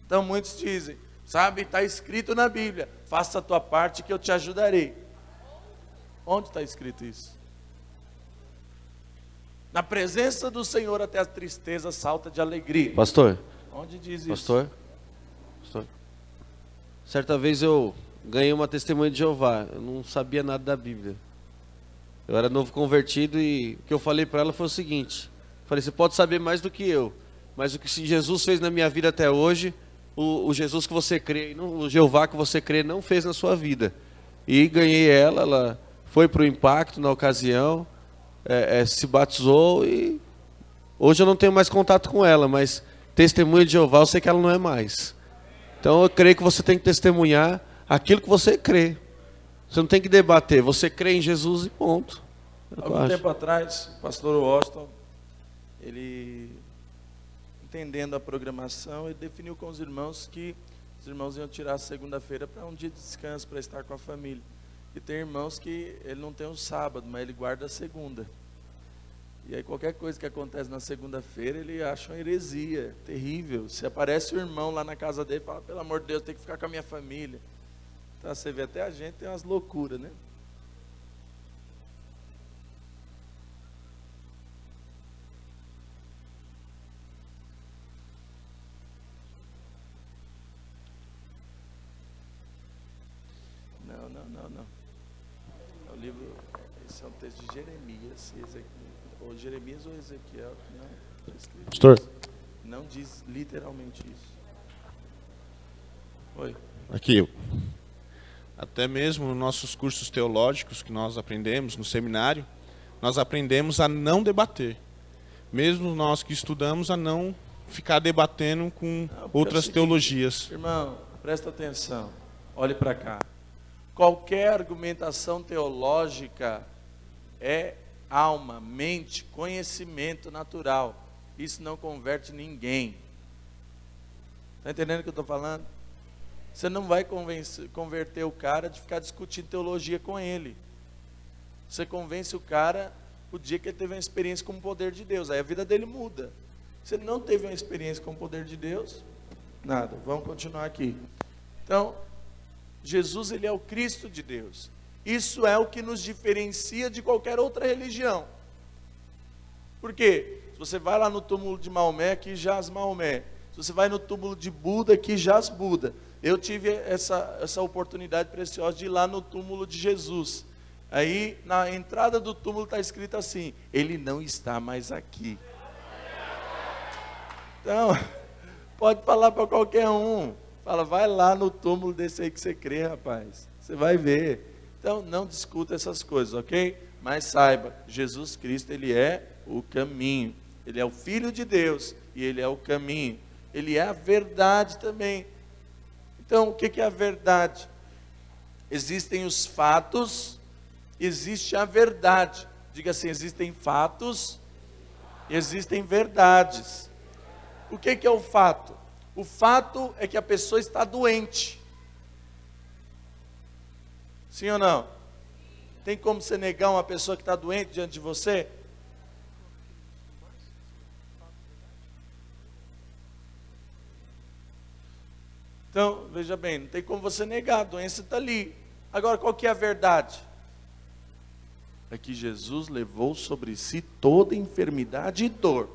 Então muitos dizem, sabe, está escrito na Bíblia, faça a tua parte que eu te ajudarei. Onde está escrito isso? Na presença do Senhor até a tristeza salta de alegria. Pastor. Onde diz Pastor. Certa vez eu ganhei uma testemunha de Jeová. Eu não sabia nada da Bíblia. Eu era novo convertido e o que eu falei para ela foi o seguinte. Falei, você pode saber mais do que eu, mas o que Jesus fez na minha vida até hoje, o Jesus que você crê, o Jeová que você crê não fez na sua vida. E ganhei ela foi para o impacto na ocasião, se batizou e hoje eu não tenho mais contato com ela, mas testemunha de Jeová eu sei que ela não é mais. Então eu creio que você tem que testemunhar aquilo que você crê. Você não tem que debater, você crê em Jesus e ponto. Algum tempo atrás, o pastor Washington, ele, entendendo a programação, ele definiu com os irmãos que os irmãos iam tirar a segunda-feira para um dia de descanso, para estar com a família. E tem irmãos que ele não tem o sábado, mas ele guarda a segunda. E aí qualquer coisa que acontece na segunda-feira, ele acha uma heresia terrível. Se aparece o irmão lá na casa dele, fala, pelo amor de Deus, tem que ficar com a minha família. Então você vê, até a gente tem umas loucuras, né? Não. O livro, esse é um texto de Jeremias, ou Jeremias ou Ezequiel, não, Pastor. Não diz literalmente isso. Oi. Aqui, até mesmo nos nossos cursos teológicos que nós aprendemos no seminário, nós aprendemos a não debater. Mesmo nós que estudamos, a não ficar debatendo com outras teologias. Irmão, presta atenção, olhe para cá. Qualquer argumentação teológica é alma, mente, conhecimento natural. Isso não converte ninguém. Está entendendo o que eu estou falando? Você não vai converter o cara de ficar discutindo teologia com ele. Você convence o cara o dia que ele teve uma experiência com o poder de Deus. Aí a vida dele muda. Se ele não teve uma experiência com o poder de Deus, nada. Vamos continuar aqui. Então, Jesus, ele é o Cristo de Deus. Isso é o que nos diferencia de qualquer outra religião. Por quê? Se você vai lá no túmulo de Maomé, aqui jaz Maomé. Se você vai no túmulo de Buda, aqui jaz Buda. Eu tive essa oportunidade preciosa de ir lá no túmulo de Jesus. Aí, na entrada do túmulo está escrito assim: ele não está mais aqui. Então, pode falar para qualquer um. Fala, vai lá no túmulo desse aí que você crê, rapaz. Você vai ver. Então, não discuta essas coisas, ok? Mas saiba, Jesus Cristo, ele é o caminho. Ele é o Filho de Deus e ele é o caminho. Ele é a verdade também. Então, o que é a verdade? Existem os fatos, existe a verdade. Diga assim, existem fatos, existem verdades. O que é o fato? O fato é que a pessoa está doente. Sim ou não? Tem como você negar uma pessoa que está doente diante de você? Então, veja bem, não tem como você negar, a doença está ali. Agora, qual que é a verdade? É que Jesus levou sobre si toda enfermidade e dor.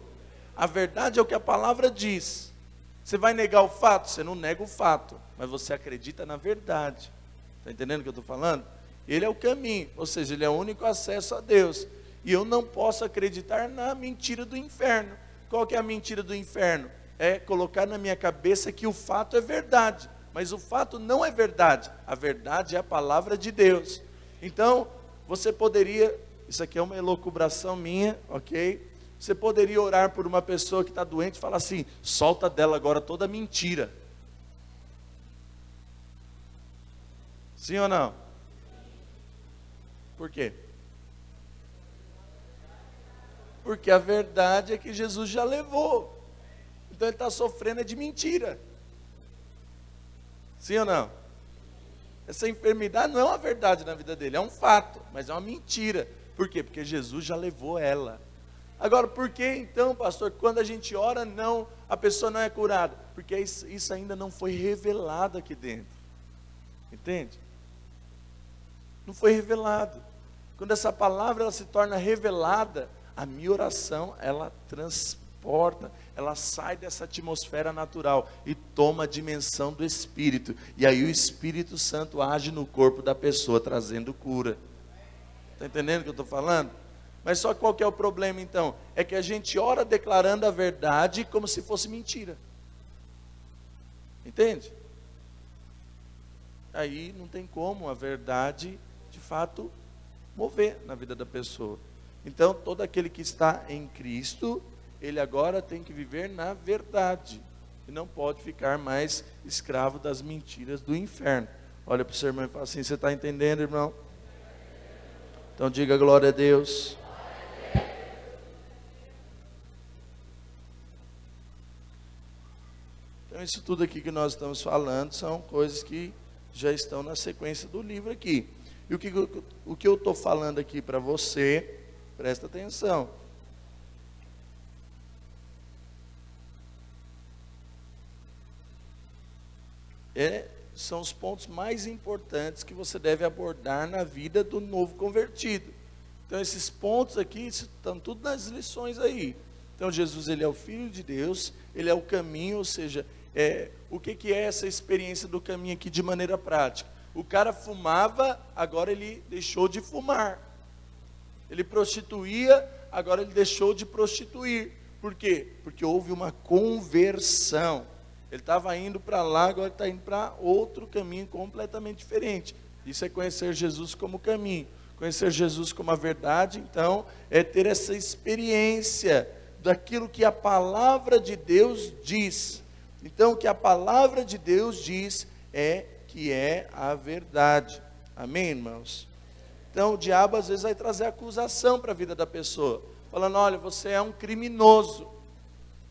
A verdade é o que a palavra diz. Você vai negar o fato? Você não nega o fato, mas você acredita na verdade. Está entendendo o que eu estou falando? Ele é o caminho, ou seja, ele é o único acesso a Deus. E eu não posso acreditar na mentira do inferno. Qual que é a mentira do inferno? É colocar na minha cabeça que o fato é verdade, mas o fato não é verdade. A verdade é a palavra de Deus. Então, você poderia, isso aqui é uma elucubração minha, ok? Você poderia orar por uma pessoa que está doente e falar assim: solta dela agora toda mentira. Sim ou não? Por quê? Porque a verdade é que Jesus já levou. Então ele está sofrendo de mentira. Sim ou não? Essa enfermidade não é uma verdade na vida dele, é um fato, mas é uma mentira. Por quê? Porque Jesus já levou ela. Agora, por que então, pastor, quando a gente ora, a pessoa não é curada? Porque isso ainda não foi revelado aqui dentro. Entende? Não foi revelado. Quando essa palavra ela se torna revelada, a minha oração, ela transporta, ela sai dessa atmosfera natural e toma a dimensão do Espírito. E aí o Espírito Santo age no corpo da pessoa, trazendo cura. Está entendendo o que eu estou falando? Mas só qual que é o problema então? É que a gente ora declarando a verdade como se fosse mentira. Entende? Aí não tem como a verdade, de fato, mover na vida da pessoa. Então, todo aquele que está em Cristo, ele agora tem que viver na verdade. E não pode ficar mais escravo das mentiras do inferno. Olha para o seu irmão e fala assim: você está entendendo, irmão? Então diga glória a Deus. Então isso tudo aqui que nós estamos falando são coisas que já estão na sequência do livro aqui. E o que eu estou falando aqui para você, presta atenção. São os pontos mais importantes que você deve abordar na vida do novo convertido. Então esses pontos aqui estão tudo nas lições aí. Então Jesus, ele é o Filho de Deus, ele é o caminho, ou seja, o que é essa experiência do caminho aqui de maneira prática? O cara fumava, agora ele deixou de fumar. Ele prostituía, agora ele deixou de prostituir. Por quê? Porque houve uma conversão. Ele estava indo para lá, agora está indo para outro caminho completamente diferente. Isso é conhecer Jesus como caminho. Conhecer Jesus como a verdade, então, é ter essa experiência daquilo que a palavra de Deus diz. Então, o que a palavra de Deus diz que é a verdade. Amém, irmãos? Então, Então o diabo às vezes vai trazer acusação para a vida da pessoa, falando: olha, você é um criminoso.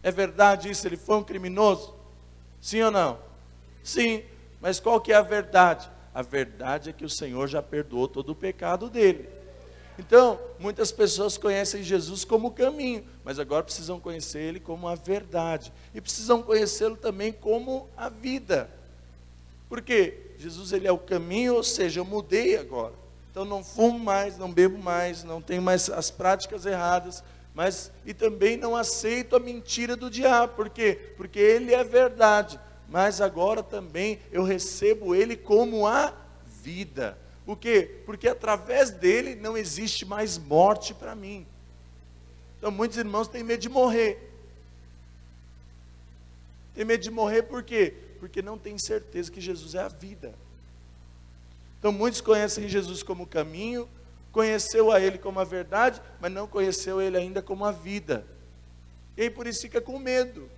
É verdade isso? Ele foi um criminoso? Sim ou não? Sim, mas qual que é a verdade? A verdade é que o Senhor já perdoou todo o pecado dele. Então, muitas pessoas conhecem Jesus como o caminho, mas agora precisam conhecer Ele como a verdade. E precisam conhecê-lo também como a vida. Por quê? Jesus, Ele é o caminho, ou seja, eu mudei agora. Então não fumo mais, não bebo mais, não tenho mais as práticas erradas, e também não aceito a mentira do diabo. Por quê? Porque Ele é verdade, mas agora também eu recebo Ele como a vida. Por quê? Porque através dele não existe mais morte para mim. Então muitos irmãos têm medo de morrer. Tem medo de morrer por quê? Porque não tem certeza que Jesus é a vida. Então muitos conhecem Jesus como o caminho, conheceu a Ele como a verdade, mas não conheceu Ele ainda como a vida. E aí por isso fica com medo,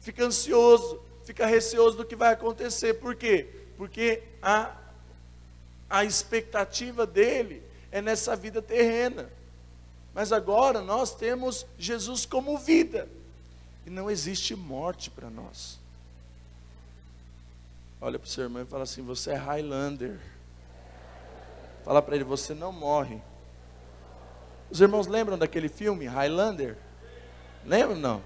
fica ansioso, fica receoso do que vai acontecer. Por quê? Porque a expectativa dele é nessa vida terrena. Mas agora nós temos Jesus como vida. E não existe morte para nós. Olha para o seu irmão e fala assim: você é Highlander. Fala para ele: você não morre. Os irmãos lembram daquele filme, Highlander? Lembram não?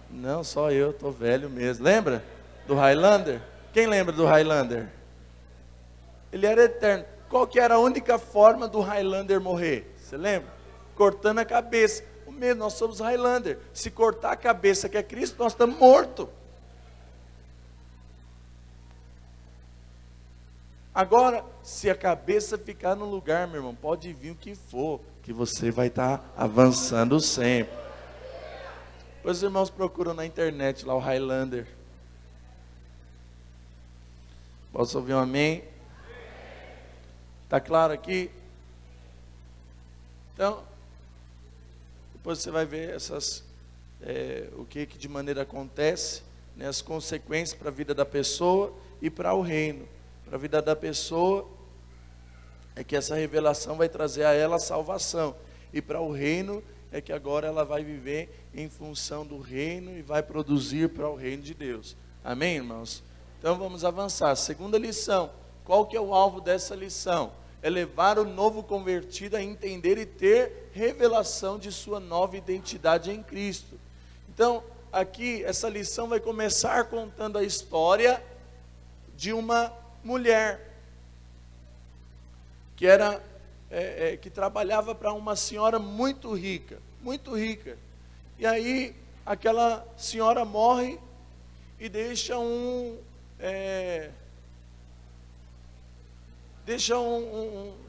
Não, só eu, estou velho mesmo. Lembra do Highlander? Quem lembra do Highlander? Ele era eterno. Qual que era a única forma do Highlander morrer? Você lembra? Cortando a cabeça. O mesmo, nós somos Highlander. Se cortar a cabeça, que é Cristo, nós estamos mortos. Agora, se a cabeça ficar no lugar, meu irmão, pode vir o que for, que você vai estar avançando sempre. Depois os irmãos procuram na internet lá o Highlander. Posso ouvir um amém? Está claro aqui? Então, depois você vai ver o que de maneira acontece, né, as consequências para a vida da pessoa e para o reino. Para a vida da pessoa é que essa revelação vai trazer a ela a salvação. E para o reino é que agora ela vai viver em função do reino e vai produzir para o reino de Deus. Amém, irmãos? Então vamos avançar. Segunda lição. Qual que é o alvo dessa lição? É levar o novo convertido a entender e ter revelação de sua nova identidade em Cristo. Então, aqui, essa lição vai começar contando a história de uma mulher que trabalhava para uma senhora muito rica, muito rica. E aí, aquela senhora morre e deixa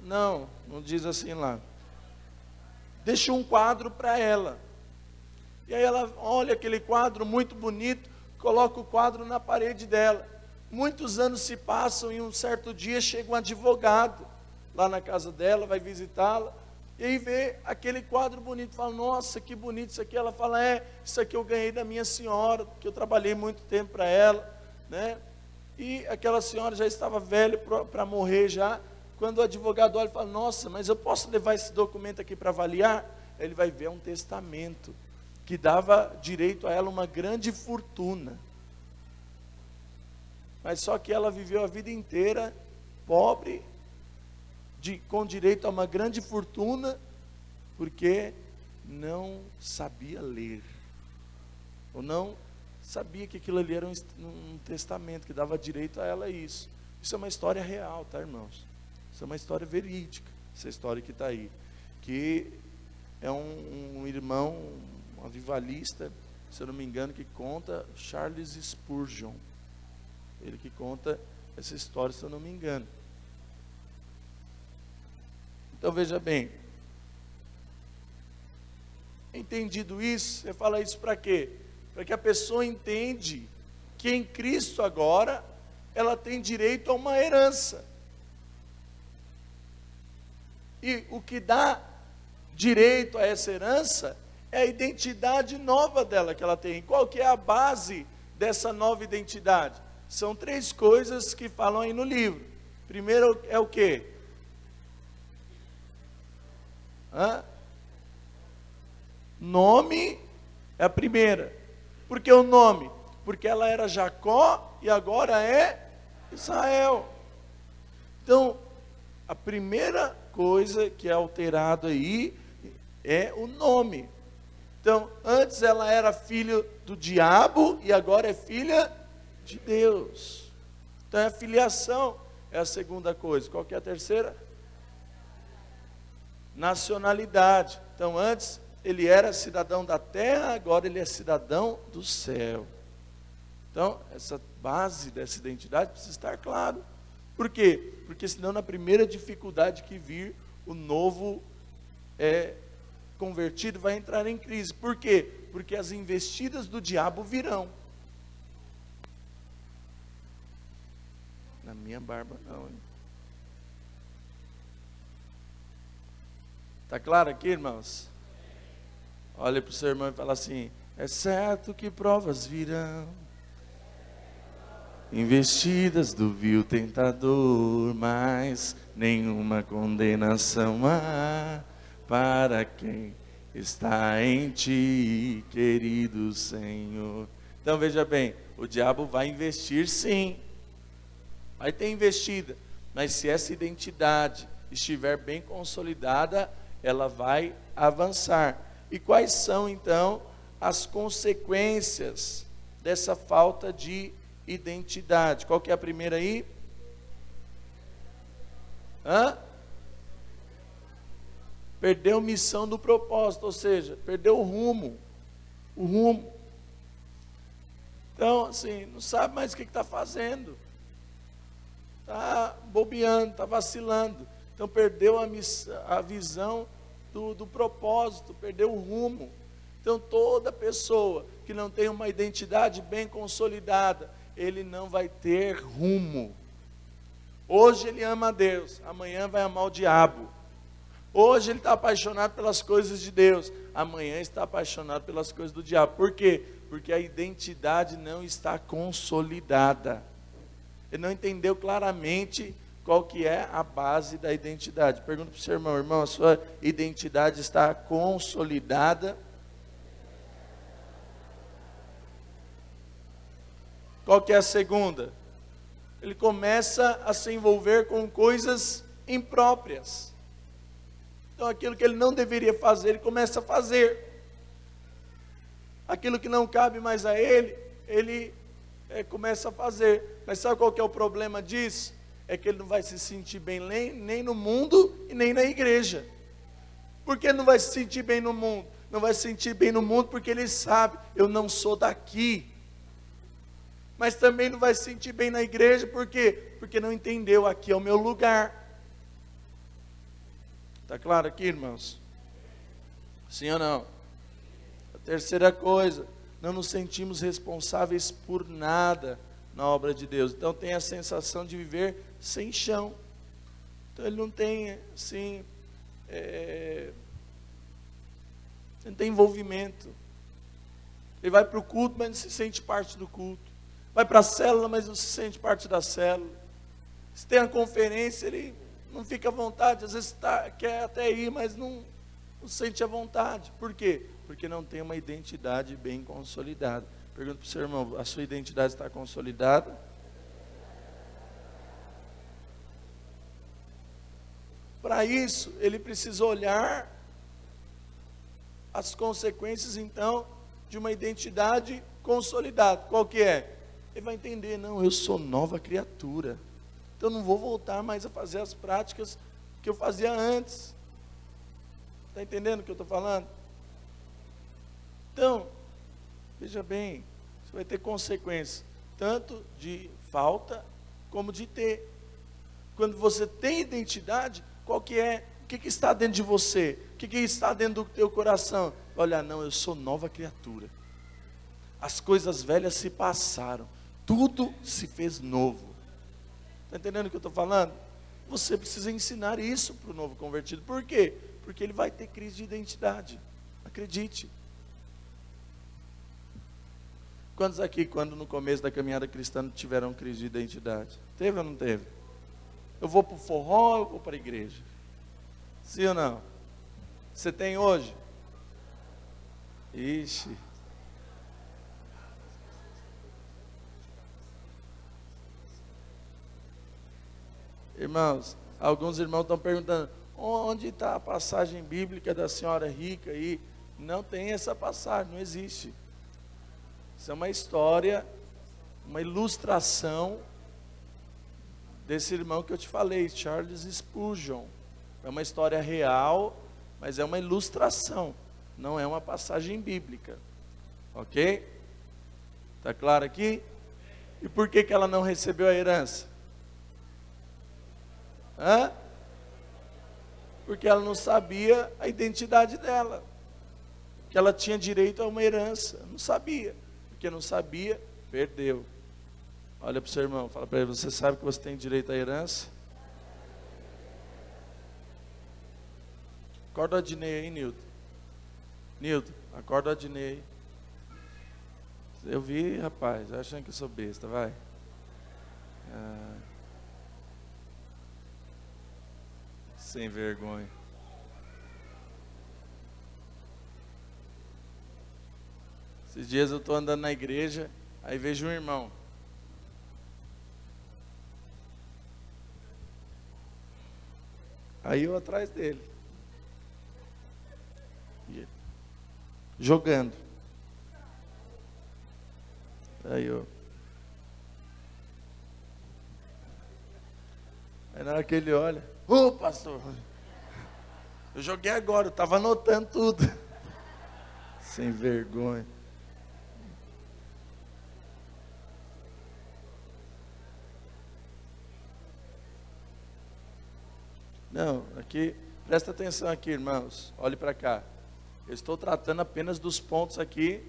não diz assim lá. Deixa um quadro para ela. E aí ela olha aquele quadro muito bonito, coloca o quadro na parede dela. Muitos anos se passam e um certo dia chega um advogado lá na casa dela, vai visitá-la, e aí vê aquele quadro bonito, fala: nossa, que bonito isso aqui. Ela fala: isso aqui eu ganhei da minha senhora, porque eu trabalhei muito tempo para ela, né? E aquela senhora já estava velha para morrer já. Quando o advogado olha e fala: nossa, mas eu posso levar esse documento aqui para avaliar? Ele vai ver um testamento que dava direito a ela uma grande fortuna. Mas só que ela viveu a vida inteira pobre, com direito a uma grande fortuna, porque não sabia ler, ou não sabia que aquilo ali era um testamento que dava direito a ela isso. Isso é uma história real, tá, irmãos? Isso é uma história verídica, essa história que está aí. Que é um irmão, um avivalista, se eu não me engano, que conta, Charles Spurgeon. Ele que conta essa história, se eu não me engano. Então veja bem. Entendido isso, você fala isso para quê? Para que a pessoa entende que em Cristo agora ela tem direito a uma herança. E o que dá direito a essa herança é a identidade nova dela que ela tem. E qual que é a base dessa nova identidade? São 3 coisas que falam aí no livro. Primeiro é o quê? Hã? Nome é a primeira. Por que o nome? Porque ela era Jacó e agora é Israel. Então, a primeira coisa que é alterado aí é o nome. Então, antes ela era filha do diabo e agora é filha de Deus. Então, é a filiação, é a segunda coisa. Qual que é a terceira? Nacionalidade. Então, antes ele era cidadão da terra, agora ele é cidadão do céu. Então, essa base dessa identidade precisa estar claro. Por quê? Porque senão na primeira dificuldade que vir, o novo convertido vai entrar em crise. Por quê? Porque as investidas do diabo virão. Na minha barba não, hein? Está claro aqui, irmãos? Olha para o seu irmão e fala assim: é certo que provas virão, investidas do vil tentador, mas nenhuma condenação há para quem está em ti, querido Senhor. Então veja bem, o diabo vai investir sim, vai ter investida, mas se essa identidade estiver bem consolidada, ela vai avançar. E quais são então as consequências dessa falta de identidade? Qual que é a primeira aí? Perdeu missão do propósito, ou seja, perdeu o rumo. Então, assim, não sabe mais o que está fazendo. Está bobeando, está vacilando. Então, perdeu a visão do propósito, perdeu o rumo. Então, toda pessoa que não tem uma identidade bem consolidada, ele não vai ter rumo. Hoje ele ama a Deus, amanhã vai amar o diabo. Hoje ele está apaixonado pelas coisas de Deus, amanhã está apaixonado pelas coisas do diabo. Por quê? Porque a identidade não está consolidada. Ele não entendeu claramente qual que é a base da identidade. Pergunta para o seu irmão: irmão, a sua identidade está consolidada? Qual que é a segunda? Ele começa a se envolver com coisas impróprias. Então aquilo que ele não deveria fazer, ele começa a fazer. Aquilo que não cabe mais a ele, ele começa a fazer. Mas sabe qual que é o problema disso? É que ele não vai se sentir bem nem no mundo e nem na igreja. Por que não vai se sentir bem no mundo? Não vai se sentir bem no mundo porque ele sabe: eu não sou daqui. Mas também não vai se sentir bem na igreja, por quê? Porque não entendeu: aqui é o meu lugar. Está claro aqui, irmãos? Sim ou não? A terceira coisa: não nos sentimos responsáveis por nada na obra de Deus. Então tem a sensação de viver sem chão. Então ele não tem, assim, não tem envolvimento. Ele vai para o culto, mas não se sente parte do culto. Vai para a célula, mas não se sente parte da célula. Se tem a conferência, ele não fica à vontade. Às vezes quer até ir, mas não sente à vontade. Por quê? Porque não tem uma identidade bem consolidada. Pergunta para o seu irmão: a sua identidade está consolidada? Para isso, ele precisa olhar as consequências, então, de uma identidade consolidada. Qual que é? Ele vai entender: não, eu sou nova criatura. Então, não vou voltar mais a fazer as práticas que eu fazia antes. Está entendendo o que eu estou falando? Então, veja bem, isso vai ter consequências, tanto de falta, como de ter. Quando você tem identidade, qual que é? O que está dentro de você? O que está dentro do teu coração? Olha, não, eu sou nova criatura. As coisas velhas se passaram, tudo se fez novo. Está entendendo o que eu estou falando? Você precisa ensinar isso para o novo convertido. Por quê? Porque ele vai ter crise de identidade. Acredite. Quantos aqui, quando no começo da caminhada cristã, tiveram crise de identidade? Teve ou não teve? Eu vou para o forró, eu vou para a igreja. Sim ou não? Você tem hoje? Ixi. Irmãos, alguns irmãos estão perguntando, onde está a passagem bíblica da senhora rica aí? Não tem essa passagem, não existe. Isso é uma história, uma ilustração desse irmão que eu te falei, Charles Spurgeon. É uma história real, mas é uma ilustração, não é uma passagem bíblica. Ok? Está claro aqui? E por que ela não recebeu a herança? Hã? Porque ela não sabia a identidade dela, que ela tinha direito a uma herança, não sabia, porque não sabia, perdeu. Olha para o seu irmão, fala para ele, você sabe que você tem direito à herança? Acorda o Adnei aí, Nilton. Nilton, acorda o Adnei aí. Eu vi, rapaz, achando que eu sou besta, vai. Sem vergonha. Esses dias eu estou andando na igreja, aí vejo um irmão. Aí eu atrás dele. Jogando. Aí eu. Aí na hora que ele olha, ô pastor, eu joguei agora, eu estava anotando tudo. Sem vergonha. Não, aqui, presta atenção aqui, irmãos, olhe para cá. Eu estou tratando apenas dos pontos aqui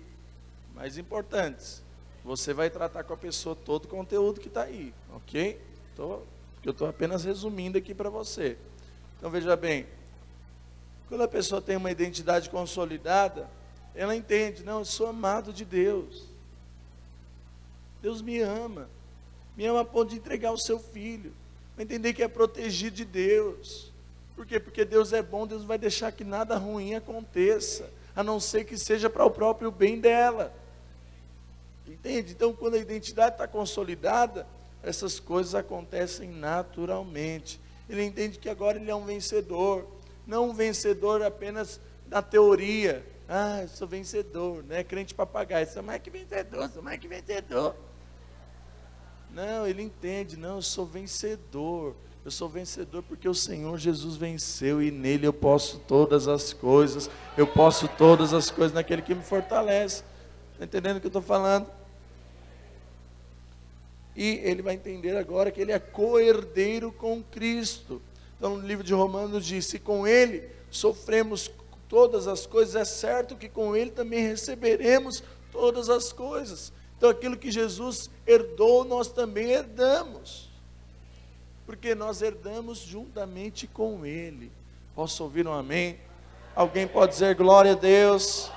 mais importantes. Você vai tratar com a pessoa todo o conteúdo que está aí, ok? Eu estou apenas resumindo aqui para você. Então veja bem, quando a pessoa tem uma identidade consolidada, ela entende, não, eu sou amado de Deus. Deus me ama a ponto de entregar o seu filho. Vai entender que é protegido de Deus. Por quê? Porque Deus é bom, Deus não vai deixar que nada ruim aconteça, a não ser que seja para o próprio bem dela. Entende? Então quando a identidade está consolidada, essas coisas acontecem naturalmente. Ele entende que agora ele é um vencedor, não um vencedor apenas na teoria. Eu sou vencedor, né? Crente papagaio, sou mais que vencedor, sou mais que vencedor. Não, ele entende, não, eu sou vencedor porque o Senhor Jesus venceu e nele eu posso todas as coisas, naquele que me fortalece. Está entendendo o que eu estou falando? E ele vai entender agora que ele é co-herdeiro com Cristo. Então no livro de Romanos diz, se com ele sofremos todas as coisas, é certo que com ele também receberemos todas as coisas. Então aquilo que Jesus herdou, nós também herdamos, porque nós herdamos juntamente com ele. Posso ouvir um amém? Alguém pode dizer glória a Deus?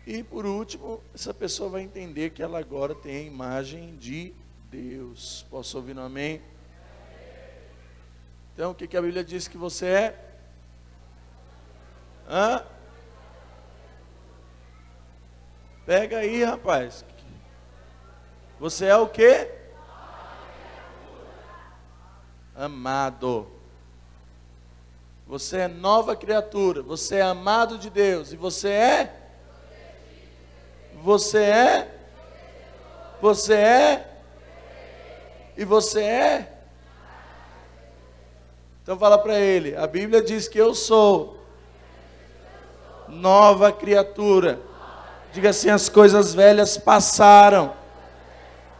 E por último, essa pessoa vai entender que ela agora tem a imagem de Deus. Posso ouvir um amém? Então o que a Bíblia diz que você é? Pega aí, rapaz. Você é o quê? Amado. Você é nova criatura. Você é amado de Deus. E você é? Você é? Você é? E você é? Então fala para ele. A Bíblia diz que eu sou nova criatura. Diga assim, as coisas velhas passaram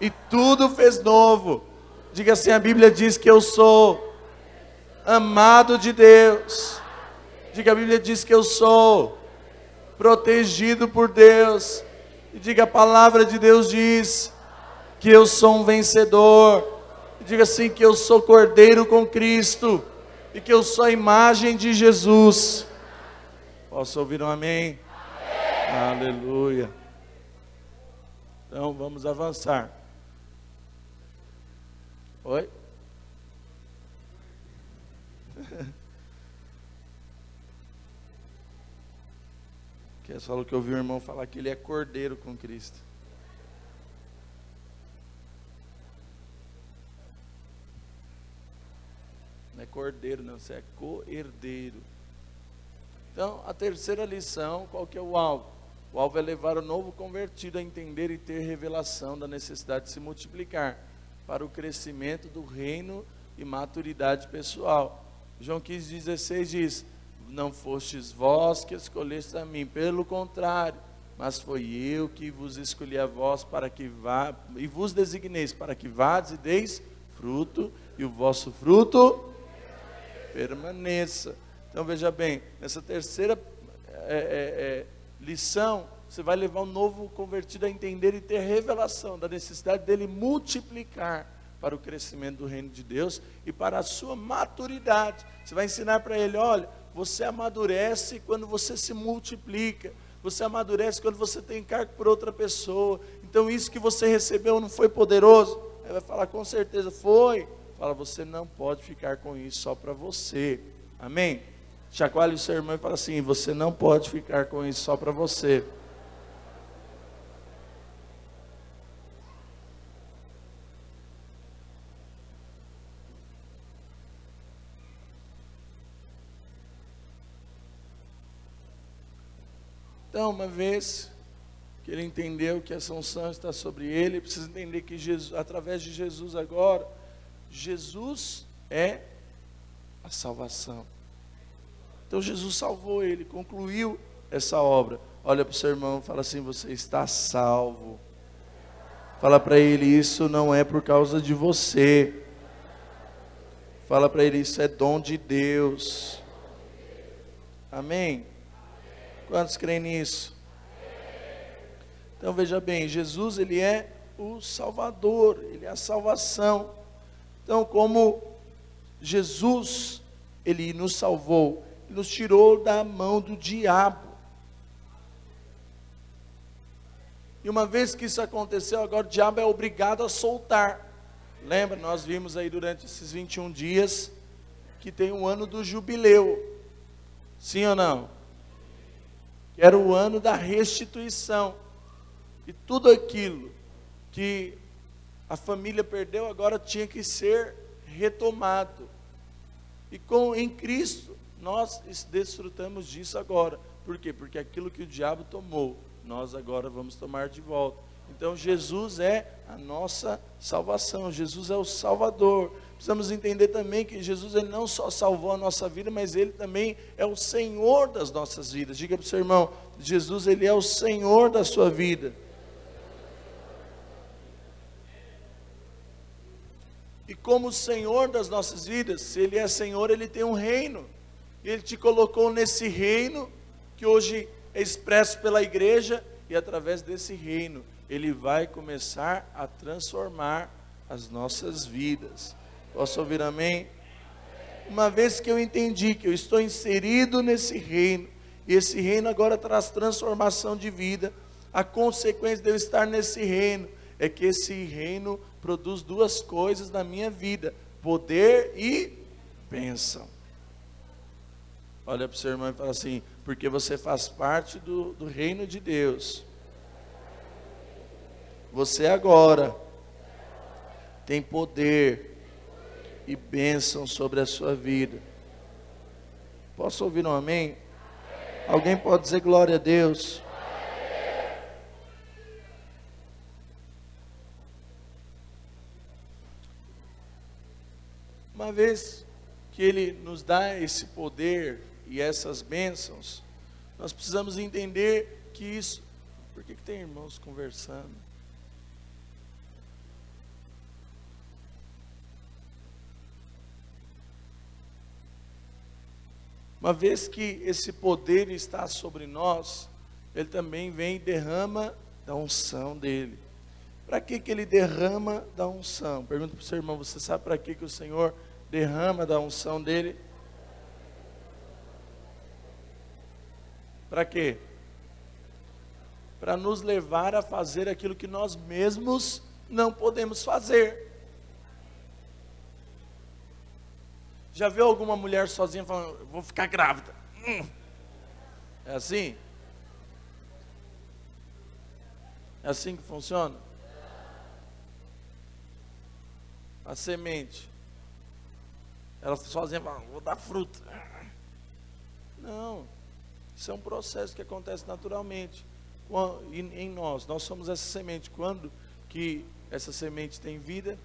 e tudo fez novo. Diga assim, a Bíblia diz que eu sou amado de Deus. Diga, a Bíblia diz que eu sou protegido por Deus. E diga, a palavra de Deus diz que eu sou um vencedor. E diga assim, que eu sou cordeiro com Cristo e que eu sou a imagem de Jesus. Posso ouvir um amém? Aleluia. Então vamos avançar. Oi? Que é só o que eu ouvi o irmão falar, que ele é cordeiro com Cristo. Não é cordeiro, não, você é co-herdeiro. Então, a terceira lição, qual que é o alvo? O alvo é levar o novo convertido a entender e ter revelação da necessidade de se multiplicar para o crescimento do reino e maturidade pessoal. João 15,16 diz: não fostes vós que escolhestes a mim, pelo contrário, mas foi eu que vos escolhi a vós para que vá, e vos designeis para que vades e deis fruto, e o vosso fruto permaneça. Então veja bem, nessa terceira lição, você vai levar um novo convertido a entender e ter revelação da necessidade dele multiplicar para o crescimento do reino de Deus e para a sua maturidade. Você vai ensinar para ele: olha, você amadurece quando você se multiplica, você amadurece quando você tem encargo por outra pessoa. Então isso que você recebeu não foi poderoso? Ele vai falar: com certeza foi. Fala: você não pode ficar com isso só para você. Amém? Chacoalhe o seu irmão e fala assim: você não pode ficar com isso só para você. Então, uma vez que ele entendeu que essa unção está sobre ele, precisa entender que Jesus, através de Jesus agora, Jesus é a salvação. Então Jesus salvou ele, concluiu essa obra. Olha para o seu irmão e fala assim: você está salvo. Fala para ele: isso não é por causa de você. Fala para ele: isso é dom de Deus. Amém? Quantos creem nisso? Então veja bem, Jesus, ele é o Salvador, ele é a salvação. Então, como Jesus, ele nos salvou, ele nos tirou da mão do diabo. E uma vez que isso aconteceu, agora o diabo é obrigado a soltar. Lembra, nós vimos aí durante esses 21 dias que tem um ano do jubileu. Sim ou não? Que era o ano da restituição. E tudo aquilo que a família perdeu agora tinha que ser retomado. E em Cristo nós desfrutamos disso agora. Por quê? Porque aquilo que o diabo tomou, nós agora vamos tomar de volta. Então Jesus é a nossa salvação, Jesus é o Salvador. Precisamos entender também que Jesus, ele não só salvou a nossa vida, mas ele também é o Senhor das nossas vidas. Diga para o seu irmão: Jesus, ele é o Senhor da sua vida. E como Senhor das nossas vidas, se ele é Senhor, ele tem um reino. Ele te colocou nesse reino, que hoje é expresso pela igreja, e através desse reino, ele vai começar a transformar as nossas vidas. Posso ouvir amém? Uma vez que eu entendi que eu estou inserido nesse reino, e esse reino agora traz transformação de vida, a consequência de eu estar nesse reino é que esse reino produz duas coisas na minha vida: poder e bênção. Olha para o seu irmão e fala assim: porque você faz parte do reino de Deus, você agora tem poder e bênção sobre a sua vida. Posso ouvir um amém? Alguém pode dizer glória a Deus? Uma vez que ele nos dá esse poder e essas bênçãos, nós precisamos entender que isso... Por que tem irmãos conversando? Uma vez que esse poder está sobre nós, ele também vem e derrama da unção dele. Para que ele derrama da unção? Pergunta para o seu irmão: você sabe para que o Senhor derrama da unção dele? Para quê? Para nos levar a fazer aquilo que nós mesmos não podemos fazer. Já viu alguma mulher sozinha falando: vou ficar grávida? É assim? É assim que funciona? A semente, ela sozinha fala, vou dar fruta. Não, isso é um processo que acontece naturalmente. Em nós somos essa semente. Quando que essa semente tem vida?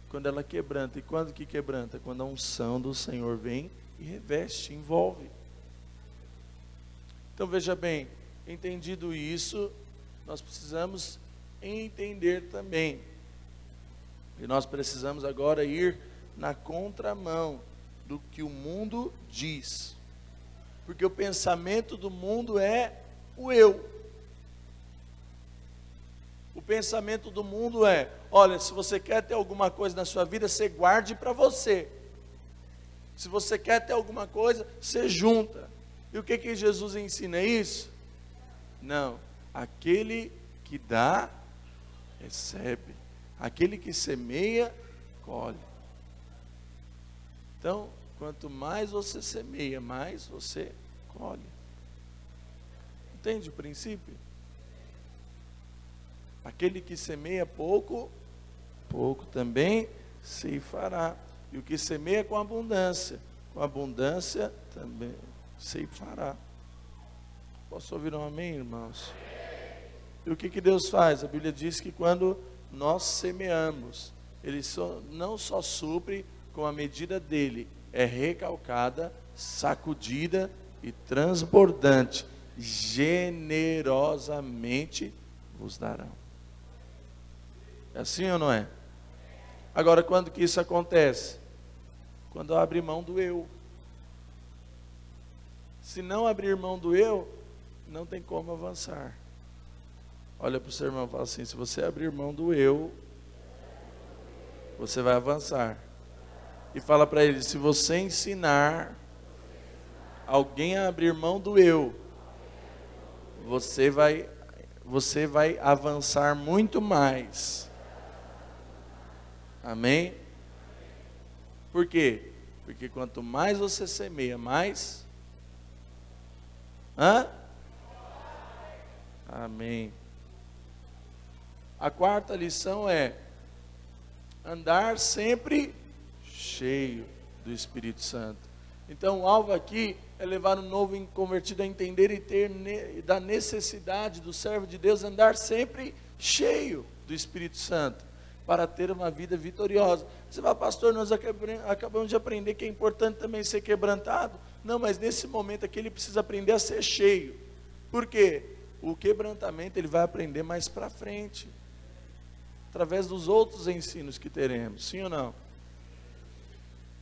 Quando ela quebranta. E quando que quebranta? Quando a unção do Senhor vem e reveste, envolve. Então veja bem, entendido isso, nós precisamos entender também. E nós precisamos agora ir na contramão do que o mundo diz. Porque o pensamento do mundo é o eu. O pensamento do mundo é, olha, se você quer ter alguma coisa na sua vida, você guarde para você. Se você quer ter alguma coisa, você junta. E o que Jesus ensina isso? Não, aquele que dá, recebe. Aquele que semeia, colhe. Então, quanto mais você semeia, mais você colhe. Entende o princípio? Aquele que semeia pouco, pouco também ceifará. E o que semeia com abundância também ceifará. Posso ouvir um amém, irmãos? E o que Deus faz? A Bíblia diz que quando nós semeamos, Ele não só supre com a medida dele, é recalcada, sacudida e transbordante, generosamente vos darão. É assim ou não é? Agora, quando que isso acontece? Quando eu abrir mão do eu. Se não abrir mão do eu, não tem como avançar. Olha para o seu irmão e fala assim, se você abrir mão do eu, você vai avançar. E fala para ele, se você ensinar alguém a abrir mão do eu, você vai avançar muito mais. Amém? Por quê? Porque quanto mais você semeia, mais... Amém. A quarta lição é andar sempre cheio do Espírito Santo. Então o alvo aqui é levar um novo convertido a entender e ter da necessidade do servo de Deus andar sempre cheio do Espírito Santo, para ter uma vida vitoriosa. Você fala, pastor, nós acabamos de aprender que é importante também ser quebrantado. Não, mas nesse momento aqui ele precisa aprender a ser cheio. Por quê? O quebrantamento ele vai aprender mais para frente, através dos outros ensinos que teremos, sim ou não?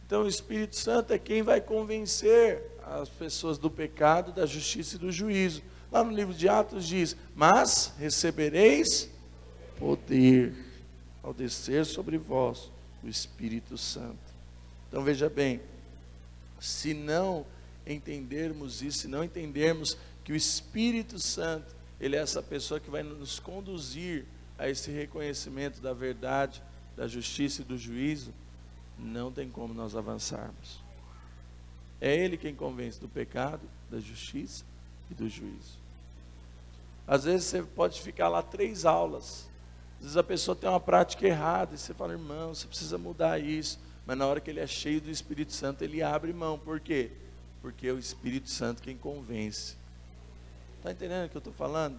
Então o Espírito Santo é quem vai convencer as pessoas do pecado, da justiça e do juízo. Lá no livro de Atos diz, mas recebereis poder ao descer sobre vós o Espírito Santo. Então veja bem, se não entendermos isso, se não entendermos que o Espírito Santo, ele é essa pessoa que vai nos conduzir a esse reconhecimento da verdade, da justiça e do juízo, não tem como nós avançarmos. É Ele quem convence do pecado, da justiça e do juízo. Às vezes você pode ficar lá 3 aulas, às vezes a pessoa tem uma prática errada, e você fala, irmão, você precisa mudar isso, mas na hora que ele é cheio do Espírito Santo, ele abre mão. Por quê? Porque é o Espírito Santo quem convence. Está entendendo o que eu estou falando?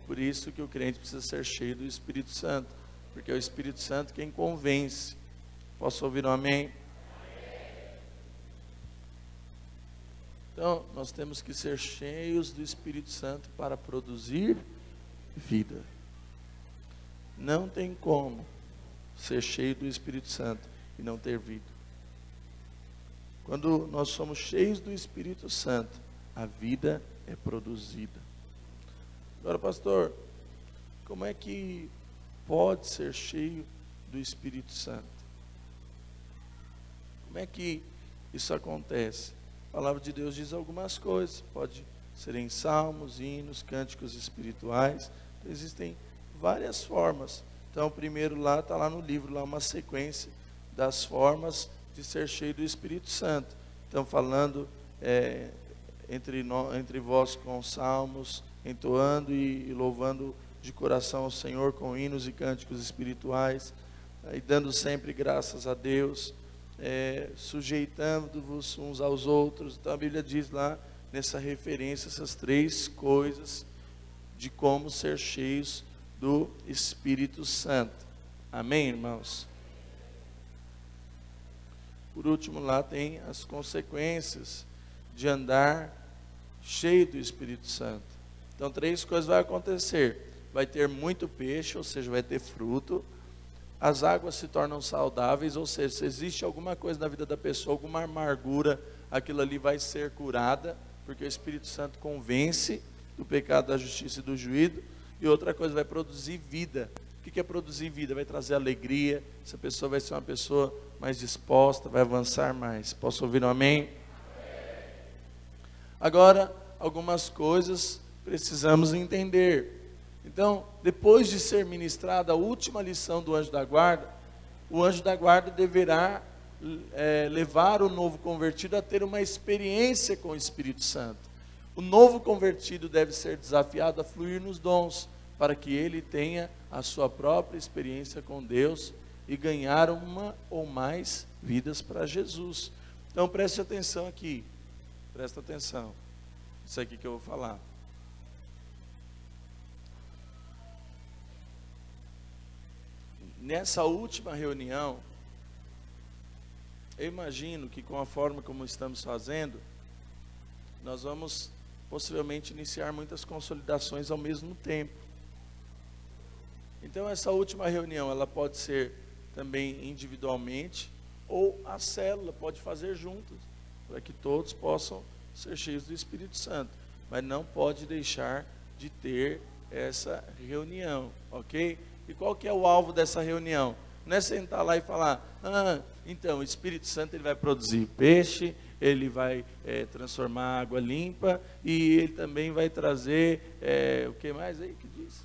Por isso que o crente precisa ser cheio do Espírito Santo, porque é o Espírito Santo quem convence. Posso ouvir um amém? Então, nós temos que ser cheios do Espírito Santo para produzir vida. Não tem como ser cheio do Espírito Santo e não ter vida. Quando nós somos cheios do Espírito Santo, a vida é produzida. Agora, pastor, como é que pode ser cheio do Espírito Santo? Como é que isso acontece? A palavra de Deus diz algumas coisas. Pode ser em salmos, hinos, cânticos espirituais. Então, existem várias formas. Então, primeiro lá, está lá no livro, lá uma sequência das formas de ser cheio do Espírito Santo. Então, falando entre vós com salmos, entoando e louvando de coração ao Senhor com hinos e cânticos espirituais, e dando sempre graças a Deus, sujeitando-vos uns aos outros. Então a Bíblia diz lá, nessa referência, essas 3 coisas de como ser cheios do Espírito Santo. Amém, irmãos? Por último, lá tem as consequências de andar cheio do Espírito Santo. Então 3 coisas vão acontecer. Vai ter muito peixe, ou seja, vai ter fruto. As águas se tornam saudáveis, ou seja, se existe alguma coisa na vida da pessoa, alguma amargura, aquilo ali vai ser curada, porque o Espírito Santo convence do pecado, da justiça e do juízo. E outra coisa, vai produzir vida. O que é produzir vida? Vai trazer alegria. Essa pessoa vai ser uma pessoa mais disposta, vai avançar mais. Posso ouvir um amém? Agora, algumas coisas precisamos entender. Então, depois de ser ministrada a última lição do anjo da guarda, o anjo da guarda deverá levar o novo convertido a ter uma experiência com o Espírito Santo. O novo convertido deve ser desafiado a fluir nos dons, para que ele tenha a sua própria experiência com Deus e ganhar uma ou mais vidas para Jesus. Então preste atenção aqui, presta atenção, isso aqui que eu vou falar. Nessa última reunião, eu imagino que com a forma como estamos fazendo, nós vamos possivelmente iniciar muitas consolidações ao mesmo tempo. Então essa última reunião, ela pode ser também individualmente, ou a célula pode fazer juntos, para que todos possam ser cheios do Espírito Santo. Mas não pode deixar de ter essa reunião, ok? E qual que é o alvo dessa reunião? Não é sentar lá e falar, então o Espírito Santo ele vai produzir peixe, ele vai transformar água limpa, e ele também vai trazer, o que mais aí que diz?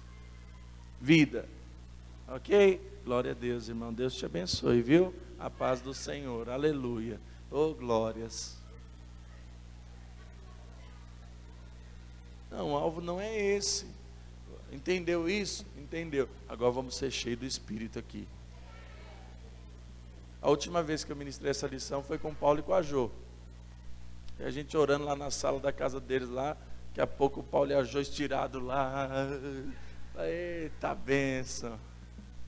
Vida, ok? Glória a Deus, irmão, Deus te abençoe, viu? A paz do Senhor, aleluia, oh glórias. Não, o alvo não é esse. Entendeu isso? Entendeu. Agora vamos ser cheios do Espírito aqui. A última vez que eu ministrei essa lição foi com o Paulo e com a Jô. E a gente orando lá na sala da casa deles lá. Daqui a pouco o Paulo e a Jô estirado lá. Eita bênção.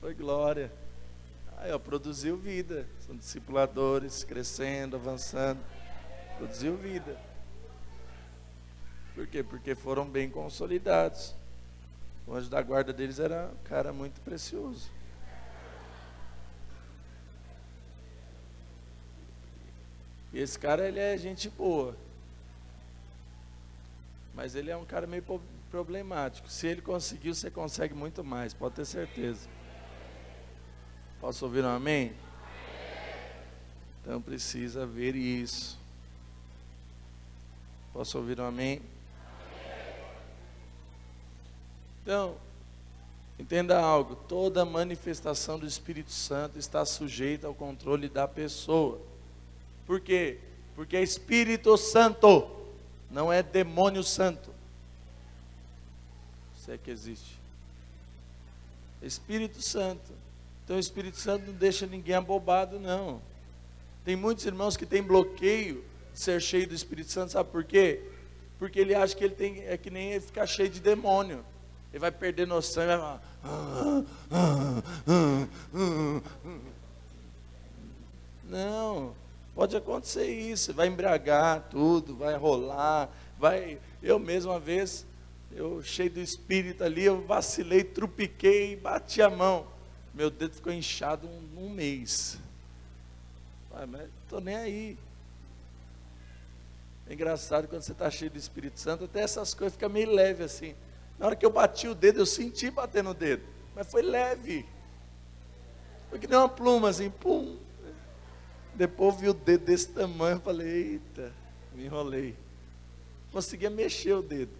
Foi glória. Aí ó, produziu vida. São discipuladores, crescendo, avançando. Produziu vida. Por quê? Porque foram bem consolidados. O anjo da guarda deles era um cara muito precioso. E esse cara, ele é gente boa. Mas ele é um cara meio problemático. Se ele conseguiu, você consegue muito mais, pode ter certeza. Posso ouvir um amém? Então precisa ver isso. Posso ouvir um amém? Então, entenda algo, toda manifestação do Espírito Santo está sujeita ao controle da pessoa. Por quê? Porque é Espírito Santo, não é demônio santo. Se é que existe. É Espírito Santo. Então o Espírito Santo não deixa ninguém abobado, não. Tem muitos irmãos que têm bloqueio de ser cheio do Espírito Santo, sabe por quê? Porque ele acha que ele tem, é que nem ele ficar cheio de demônio. Ele vai perder noção e vai falar. Não, pode acontecer isso. Vai embriagar tudo, vai rolar. Eu mesmo uma vez, eu cheio do Espírito ali, eu vacilei, trupiquei, bati a mão. Meu dedo ficou inchado um mês. Mas estou nem aí. É engraçado quando você está cheio do Espírito Santo, até essas coisas ficam meio leve assim. Na hora que eu bati o dedo, eu senti bater no dedo, mas foi leve. Foi que nem uma pluma assim, pum. Depois eu vi o dedo desse tamanho, eu falei, eita, me enrolei. Conseguia mexer o dedo.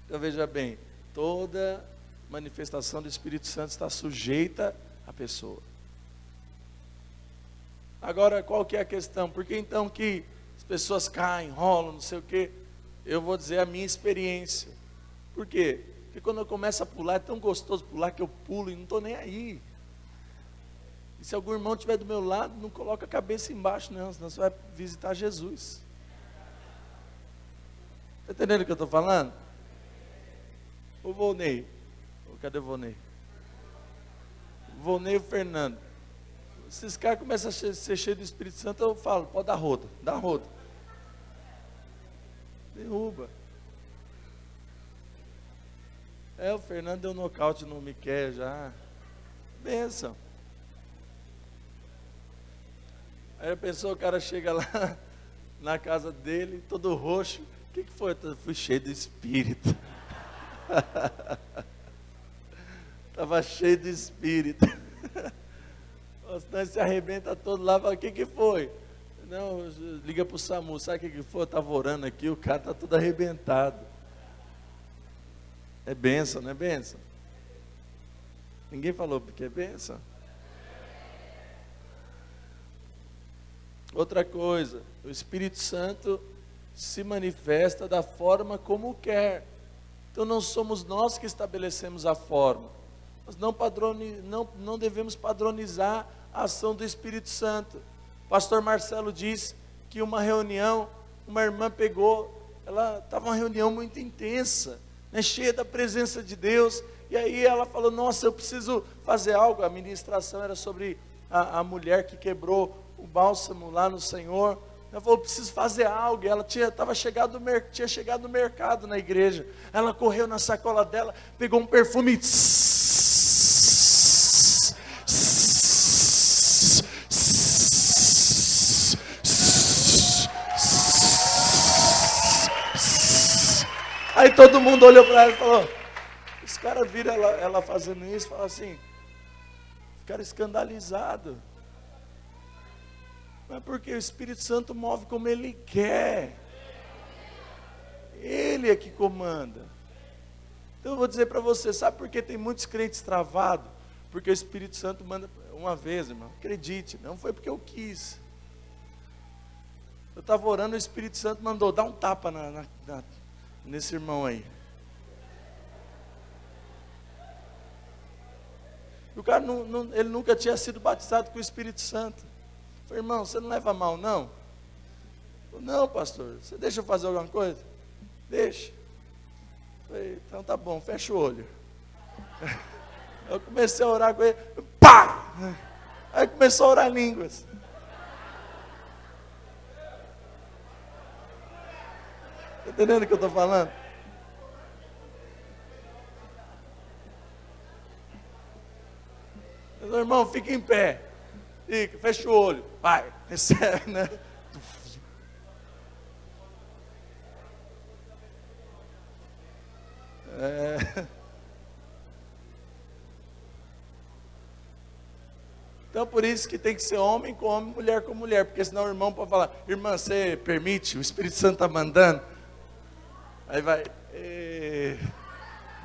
Então veja bem, toda manifestação do Espírito Santo está sujeita à pessoa. Agora, qual que é a questão? Por que então que as pessoas caem, rolam, não sei o quê? Eu vou dizer a minha experiência. Por quê? Porque Porque quando eu começo a pular, é tão gostoso pular que eu pulo e não estou nem aí. E se algum irmão estiver do meu lado, não coloca a cabeça embaixo não, senão você vai visitar Jesus. Está entendendo o que eu estou falando? O Volney. Cadê o Volney? O Volney e o Fernando. Esses caras começam a ser cheios do Espírito Santo, eu falo, pode dar roda, dá roda. Derruba. O Fernando deu um nocaute no Miquel já. Benção. Aí pensou, o cara chega lá na casa dele, todo roxo. O que foi? Eu fui cheio do Espírito. Estava cheio do Espírito. Senão se arrebenta todo lá, fala, o que foi? Não, liga para o SAMU, sabe o que foi? Eu estava orando aqui, o cara está todo arrebentado. É bênção, não é bênção? Ninguém falou porque é bênção. Outra coisa, o Espírito Santo se manifesta da forma como quer. Então não somos nós que estabelecemos a forma. Nós não devemos padronizar a ação do Espírito Santo. O pastor Marcelo diz que uma reunião, uma irmã pegou, ela estava uma reunião muito intensa, né, cheia da presença de Deus, e aí ela falou, nossa, eu preciso fazer algo. A ministração era sobre a mulher que quebrou o bálsamo lá no Senhor. Ela falou, eu preciso fazer algo. E ela tinha chegado no mercado na igreja. Ela correu na sacola dela, pegou um perfume. Aí todo mundo olhou para ela e falou, os caras viram ela fazendo isso, falaram assim, ficaram escandalizados. Mas porque o Espírito Santo move como Ele quer. Ele é que comanda. Então eu vou dizer para você, sabe por que tem muitos crentes travados? Porque o Espírito Santo manda uma vez, irmão, acredite, não foi porque eu quis. Eu estava orando, o Espírito Santo mandou, dá um tapa nesse irmão aí. O cara ele nunca tinha sido batizado com o Espírito Santo. Eu falei, irmão, você não leva mal não? Eu falei, não, pastor, você deixa eu fazer alguma coisa? Deixa. Eu falei, então tá bom, fecha o olho. Eu comecei a orar com ele, pá! Aí começou a orar em línguas. Está entendendo o que eu estou falando? Meu irmão, fica em pé. Fica, fecha o olho. Vai, recebe, né? Então por isso que tem que ser homem com homem, mulher com mulher, porque senão o irmão pode falar, irmã, você permite? O Espírito Santo está mandando? Aí vai,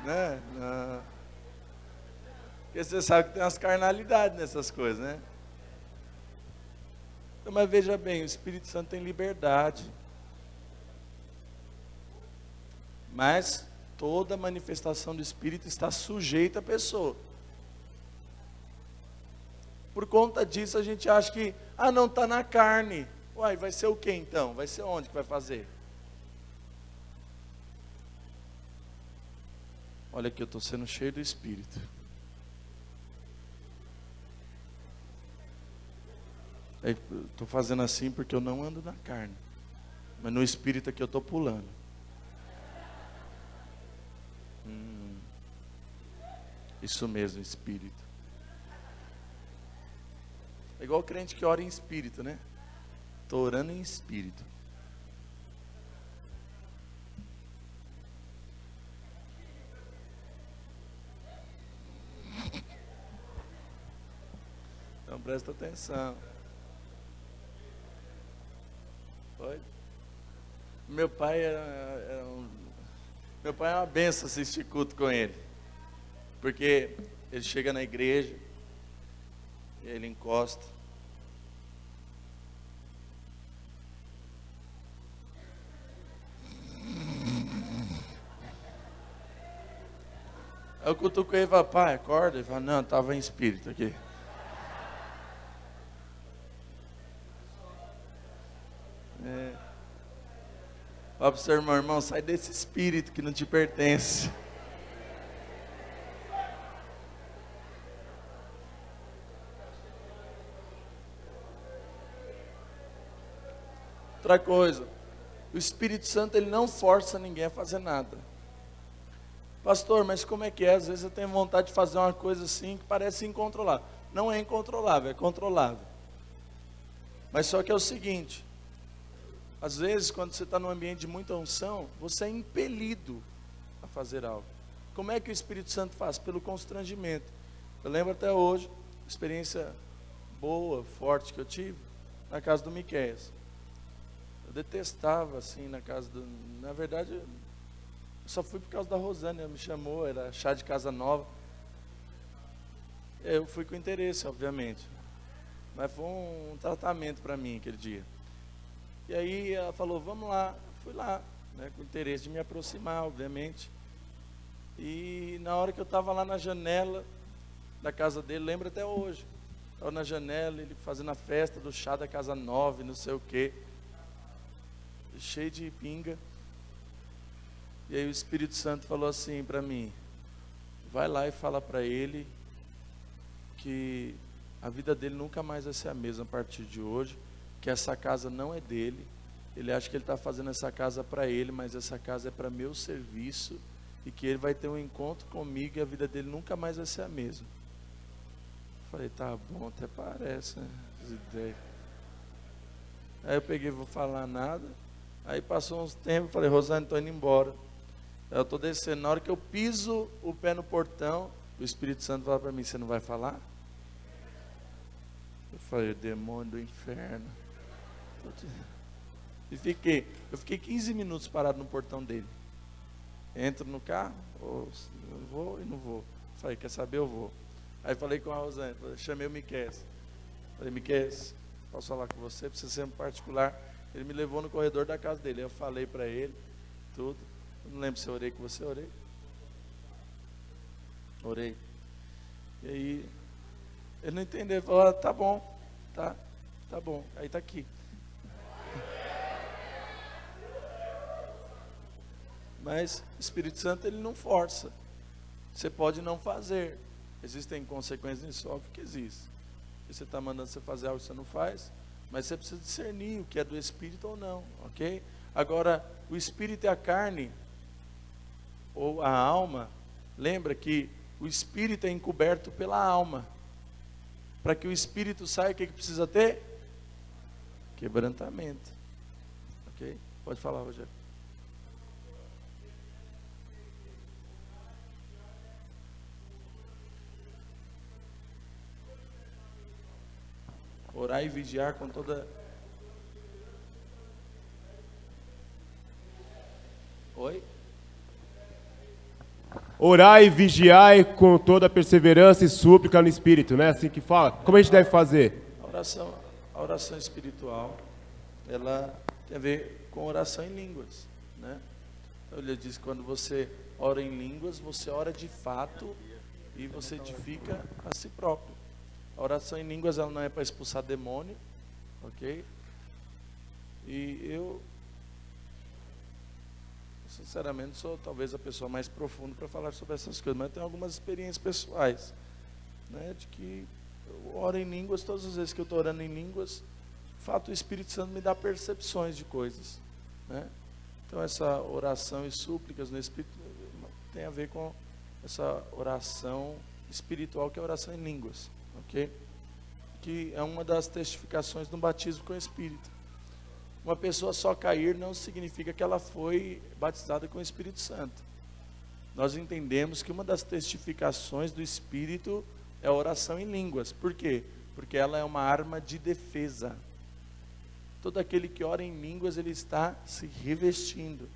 né? Não. Porque você sabe que tem umas carnalidades nessas coisas, né? Então, mas veja bem, o Espírito Santo tem liberdade. Mas toda manifestação do Espírito está sujeita à pessoa. Por conta disso a gente acha que, não está na carne. Uai, vai ser o que então? Vai ser onde que vai fazer? Olha aqui, eu estou sendo cheio do Espírito. Estou fazendo assim porque eu não ando na carne. Mas no Espírito aqui eu estou pulando. Isso mesmo, Espírito. É igual o crente que ora em Espírito, né? Estou orando em Espírito. Então presta atenção. Pode? Meu pai meu pai é uma benção assistir culto com ele. Porque ele chega na igreja, ele encosta. Aí eu cutuco ele e falo, pai, acorda. Ele fala, não, estava em espírito aqui. Fala pro seu irmão, sai desse espírito que não te pertence. Outra coisa, o Espírito Santo ele não força ninguém a fazer nada. Pastor, mas como é que é? Às vezes eu tenho vontade de fazer uma coisa assim que parece incontrolável. Não é incontrolável, é controlável. Mas só que é o seguinte, às vezes quando você está num ambiente de muita unção, você é impelido a fazer algo. Como é que o Espírito Santo faz? Pelo constrangimento. Eu lembro até hoje, experiência boa, forte que eu tive na casa do Miqueias. Eu detestava assim na casa do... Na verdade, eu só fui por causa da Rosane, ela me chamou, era chá de casa nova. Eu fui com interesse, obviamente. Mas foi um tratamento para mim aquele dia. E aí ela falou, vamos lá. Fui lá, né, com interesse de me aproximar, obviamente. E na hora que eu estava lá na janela da casa dele, lembro até hoje. Estava na janela, ele fazendo a festa do chá da casa nova, não sei o quê. Cheio de pinga. E aí o Espírito Santo falou assim para mim, vai lá e fala para ele que a vida dele nunca mais vai ser a mesma a partir de hoje, que essa casa não é dele, ele acha que ele está fazendo essa casa para ele, mas essa casa é para meu serviço, e que ele vai ter um encontro comigo e a vida dele nunca mais vai ser a mesma. Falei, tá bom, até parece, né, as ideias. Aí eu peguei, vou falar nada. Aí passou uns tempos, falei, Rosane, estou indo embora. Eu estou descendo, na hora que eu piso o pé no portão, o Espírito Santo fala para mim, você não vai falar? Eu falei, demônio do inferno. E eu fiquei 15 minutos parado no portão dele. Entro no carro, ou eu vou e não vou. Falei, quer saber, eu vou. Aí falei com a Rosane, chamei o Miqueias. Falei, Miqueias, posso falar com você? Precisa ser um particular. Ele me levou no corredor da casa dele. Eu falei para ele tudo. Eu não lembro se eu orei com você, orei. Orei. E aí, ele não entendeu. Ele falou, tá bom, tá bom. Aí tá aqui. Mas o Espírito Santo ele não força. Você pode não fazer. Existem consequências nisso, óbvio que existe. Se você está mandando você fazer algo que você não faz, mas você precisa discernir o que é do Espírito ou não, ok? Agora, o Espírito e a carne, ou a alma, lembra que o Espírito é encoberto pela alma. Para que o Espírito saia, o que precisa ter? Quebrantamento. Ok? Pode falar, Rogério. Orar e vigiar com toda... Oi? Orai e vigiai com toda perseverança e súplica no Espírito, não é assim que fala? Como a gente deve fazer? A oração espiritual, ela tem a ver com oração em línguas, né? Então, ele diz que quando você ora em línguas, você ora de fato e você edifica a si próprio. A oração em línguas ela não é para expulsar demônio, ok? E eu, sinceramente, sou talvez a pessoa mais profunda para falar sobre essas coisas, mas tenho algumas experiências pessoais, né? De que eu oro em línguas, todas as vezes que eu estou orando em línguas, de fato o Espírito Santo me dá percepções de coisas, né? Então essa oração e súplicas no Espírito tem a ver com essa oração espiritual que é a oração em línguas. Ok? Que é uma das testificações do batismo com o Espírito. Uma pessoa só cair não significa que ela foi batizada com o Espírito Santo. Nós entendemos que uma das testificações do Espírito é a oração em línguas. Por quê? Porque ela é uma arma de defesa. Todo aquele que ora em línguas, ele está se revestindo.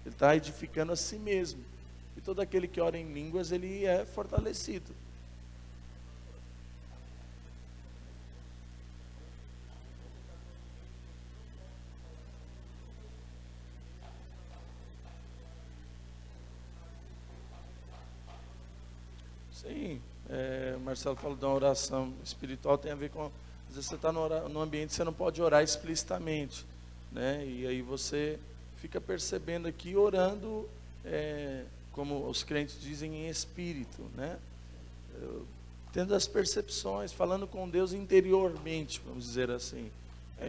Ele está edificando a si mesmo. E todo aquele que ora em línguas, ele é fortalecido. Sim, o Marcelo falou de uma oração espiritual, tem a ver com, às vezes você está no ambiente, você não pode orar explicitamente, né? E aí você fica percebendo aqui, orando, como os crentes dizem, em espírito, né? Tendo as percepções, falando com Deus interiormente, vamos dizer assim.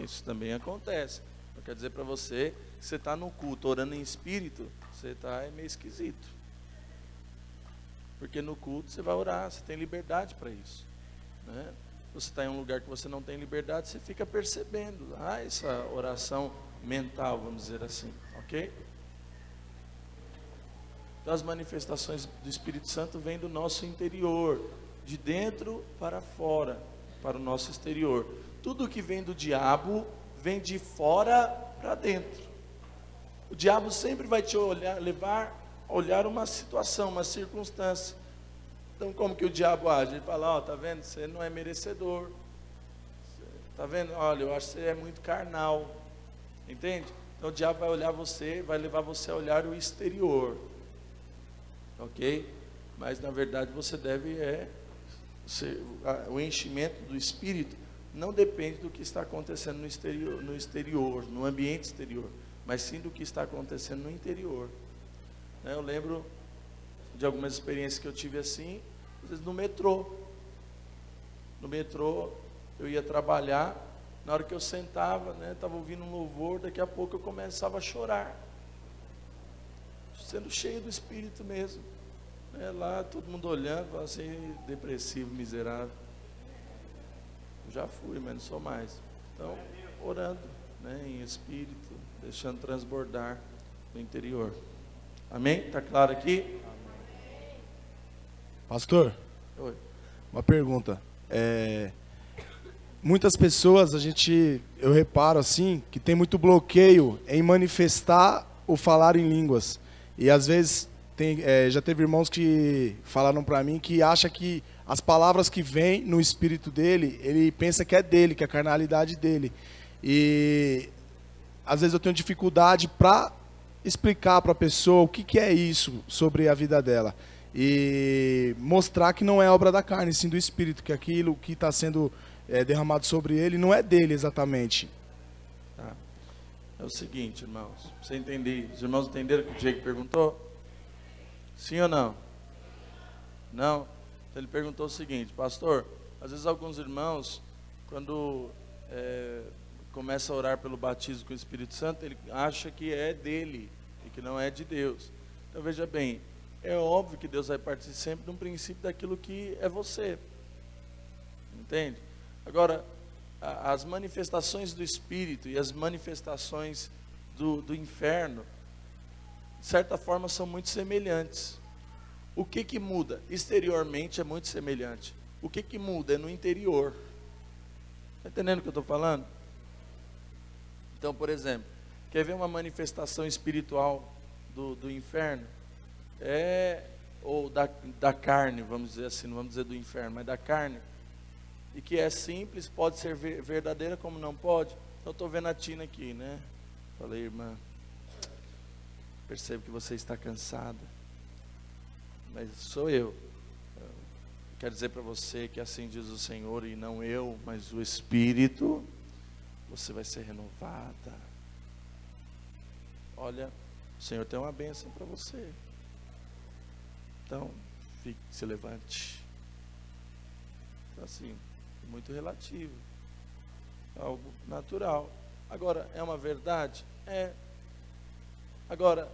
Isso também acontece. Eu quero dizer para você, que você está no culto orando em espírito, você está meio esquisito. Porque no culto você vai orar, você tem liberdade para isso, né? Você está em um lugar que você não tem liberdade, você fica percebendo essa oração mental, vamos dizer assim, ok? Então as manifestações do Espírito Santo vêm do nosso interior, de dentro para fora, para o nosso exterior. Tudo que vem do diabo, vem de fora para dentro. O diabo sempre vai te levar a olhar uma situação, uma circunstância. Então como que o diabo age? Ele fala, tá vendo, você não é merecedor. Tá vendo, olha, eu acho que você é muito carnal. Entende? Então o diabo vai olhar você, vai levar você a olhar o exterior. Ok? Mas na verdade você deve o enchimento do Espírito não depende do que está acontecendo no exterior, no ambiente exterior, mas sim do que está acontecendo no interior. Eu lembro de algumas experiências que eu tive assim, às vezes no metrô. No metrô eu ia trabalhar, na hora que eu sentava, estava ouvindo um louvor, daqui a pouco eu começava a chorar, sendo cheio do Espírito mesmo. Lá todo mundo olhando, assim, depressivo, miserável. Eu já fui, mas não sou mais. Então, orando, em espírito, deixando transbordar no interior. Amém? Está claro aqui? Pastor, Oi. uma pergunta. Muitas pessoas, eu reparo assim, que tem muito bloqueio em manifestar o falar em línguas. E às vezes já teve irmãos que falaram para mim que acha que as palavras que vêm no espírito dele, ele pensa que é dele, que é a carnalidade dele. E às vezes eu tenho dificuldade para explicar para a pessoa o que é isso sobre a vida dela. E mostrar que não é obra da carne, sim do espírito, que aquilo que está sendo derramado sobre ele não é dele exatamente. Tá. É o seguinte, irmãos, para você entender, os irmãos entenderam o que o Diego perguntou? Sim ou não? Não? Então ele perguntou o seguinte, pastor, às vezes alguns irmãos, quando começa a orar pelo batismo com o Espírito Santo, ele acha que é dele e que não é de Deus. Então veja bem, é óbvio que Deus vai partir sempre de um princípio daquilo que é você. Entende? Agora, as manifestações do Espírito e as manifestações do inferno, de certa forma, são muito semelhantes. O que muda? Exteriormente é muito semelhante. O que muda é no interior. Está entendendo o que eu estou falando? Então, por exemplo, quer ver uma manifestação espiritual do inferno? Ou da carne, vamos dizer assim, não vamos dizer do inferno, mas da carne. E que é simples, pode ser verdadeira como não pode. Eu estou vendo a Tina aqui, né? Falei, irmã, percebo que você está cansada, mas sou eu. Quero dizer para você que assim diz o Senhor, e não eu, mas o Espírito, você vai ser renovada. Olha, o Senhor tem uma bênção para você. Então, se levante. Então, assim, muito relativo, algo natural. Agora, é uma verdade? É. Agora,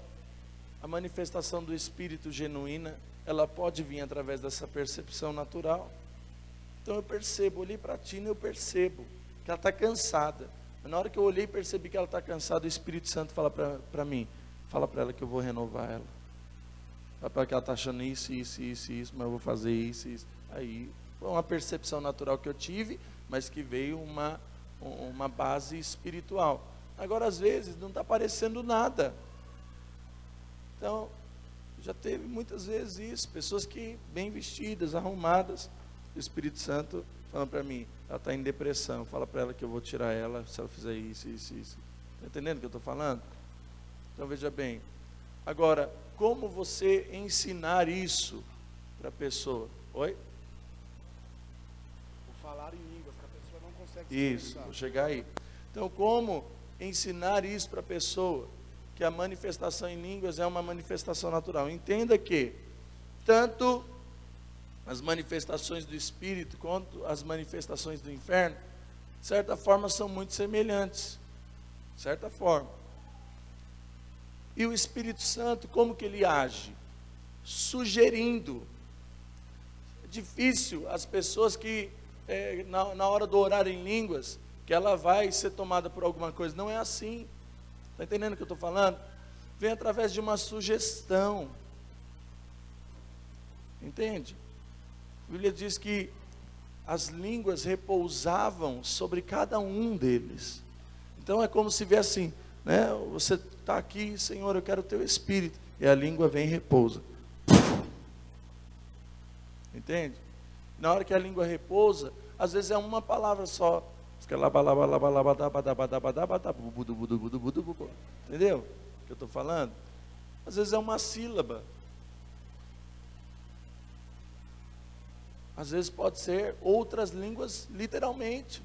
a manifestação do Espírito genuína, ela pode vir através dessa percepção natural. Então eu percebo, olhei para a Tina, eu percebo que ela está cansada. Mas na hora que eu olhei e percebi que ela está cansada, o Espírito Santo fala para mim, fala para ela que eu vou renovar ela. Fala para ela que ela está achando isso, mas eu vou fazer isso. Aí, foi uma percepção natural que eu tive, mas que veio uma base espiritual. Agora, às vezes, não está aparecendo nada. Então, já teve muitas vezes isso, pessoas que bem vestidas, arrumadas, o Espírito Santo falando para mim, ela está em depressão, fala para ela que eu vou tirar ela se ela fizer isso. Está entendendo o que eu estou falando? Então veja bem, agora, como você ensinar isso para a pessoa? Oi? O falar em línguas, que a pessoa não consegue se Isso, expressar. vou chegar aí. Então, como ensinar isso para a pessoa? Que a manifestação em línguas é uma manifestação natural. Entenda que tanto as manifestações do Espírito quanto as manifestações do inferno, de certa forma, são muito semelhantes. De certa forma. E o Espírito Santo, como que ele age? Sugerindo. É difícil as pessoas que, na hora do orar em línguas, que ela vai ser tomada por alguma coisa. Não é assim. Está entendendo o que eu estou falando? Vem através de uma sugestão. Entende? A Bíblia diz que as línguas repousavam sobre cada um deles. Então é como se viesse assim, né? Você está aqui, Senhor, eu quero o teu Espírito. E a língua vem e repousa. Entende? Na hora que a língua repousa, às vezes é uma palavra só. Entendeu o que eu estou falando? Às vezes é uma sílaba. Às vezes pode ser outras línguas literalmente.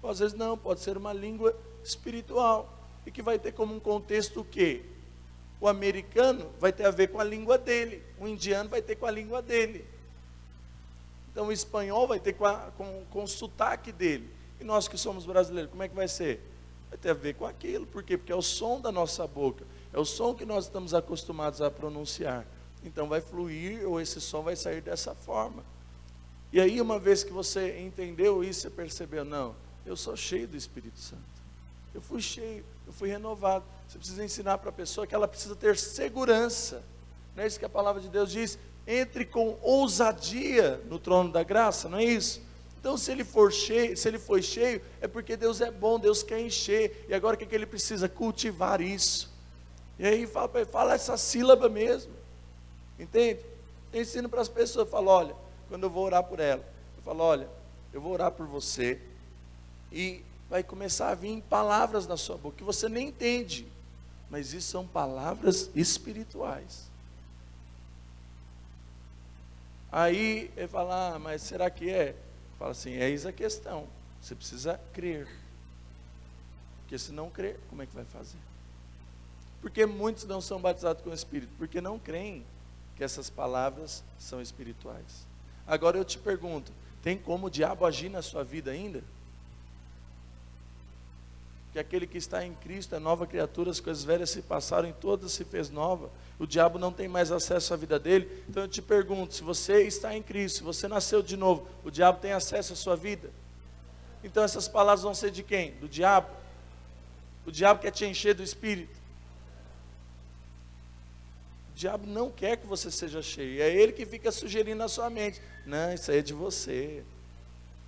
Ou às vezes não, pode ser uma língua espiritual. E que vai ter como um contexto o quê? O americano vai ter a ver com a língua dele. O indiano vai ter com a língua dele. Então o espanhol vai ter com o sotaque dele. E nós que somos brasileiros, como é que vai ser? Vai ter a ver com aquilo. Por quê? Porque é o som da nossa boca. É o som que nós estamos acostumados a pronunciar. Então vai fluir, ou esse som vai sair dessa forma. E aí, uma vez que você entendeu isso, você percebeu, não, eu sou cheio do Espírito Santo. Eu fui cheio, eu fui renovado. Você precisa ensinar para a pessoa que ela precisa ter segurança. Não é isso que a palavra de Deus diz? Entre com ousadia no trono da graça, não é isso? Então, se ele for cheio, se ele foi cheio, é porque Deus é bom, Deus quer encher. E agora o que ele precisa? Cultivar isso. E aí fala essa sílaba mesmo. Entende? Eu ensino para as pessoas, eu falo, olha, quando eu vou orar por ela, eu falo, olha, eu vou orar por você, e vai começar a vir palavras na sua boca, que você nem entende, mas isso são palavras espirituais. Aí ele fala, mas será que é? Fala assim, eis a questão, você precisa crer, porque se não crer, como é que vai fazer? Porque muitos não são batizados com o Espírito, porque não creem que essas palavras são espirituais. Agora eu te pergunto, tem como o diabo agir na sua vida ainda? Que aquele que está em Cristo é nova criatura, as coisas velhas se passaram e todas se fez nova. O diabo não tem mais acesso à vida dele. Então eu te pergunto, se você está em Cristo, se você nasceu de novo, o diabo tem acesso à sua vida? Então essas palavras vão ser de quem? Do diabo? O diabo quer te encher do Espírito. O diabo não quer que você seja cheio. É ele que fica sugerindo na sua mente. Não, isso aí é de você.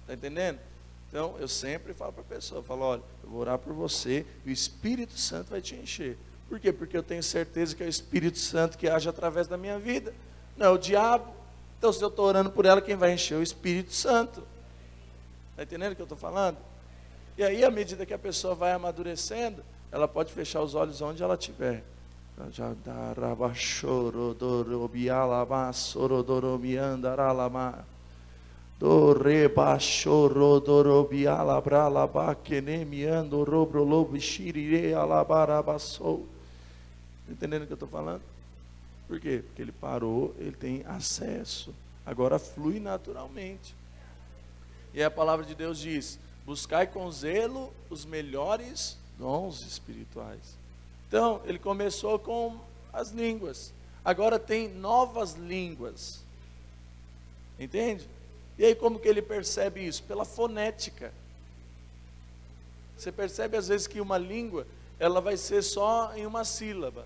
Está entendendo? Então, eu sempre falo para a pessoa, eu falo, olha, eu vou orar por você e o Espírito Santo vai te encher. Por quê? Porque eu tenho certeza que é o Espírito Santo que age através da minha vida. Não é o diabo. Então, se eu estou orando por ela, quem vai encher é o Espírito Santo. Está entendendo o que eu estou falando? E aí, à medida que a pessoa vai amadurecendo, ela pode fechar os olhos onde ela estiver. Entendendo o que eu estou falando? Por quê? Porque ele parou, ele tem acesso. Agora flui naturalmente. E aí a palavra de Deus diz: buscai com zelo os melhores dons espirituais. Então, ele começou com as línguas. Agora tem novas línguas. Entende? E aí como que ele percebe isso? Pela fonética. Você percebe às vezes que uma língua, ela vai ser só em uma sílaba.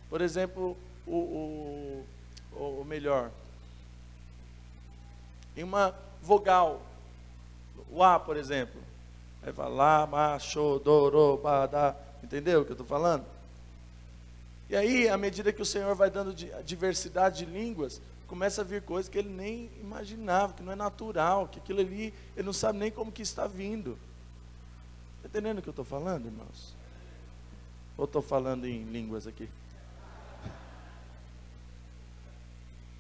Por exemplo, melhor, em uma vogal. O A, por exemplo. Aí fala lá, ma, xô, do, ro, ba, da. Entendeu o que eu estou falando? E aí, à medida que o Senhor vai dando a diversidade de línguas, começa a vir coisas que ele nem imaginava, que não é natural, que aquilo ali, ele não sabe nem como que está vindo. Está entendendo o que eu estou falando, irmãos? Ou estou falando em línguas aqui?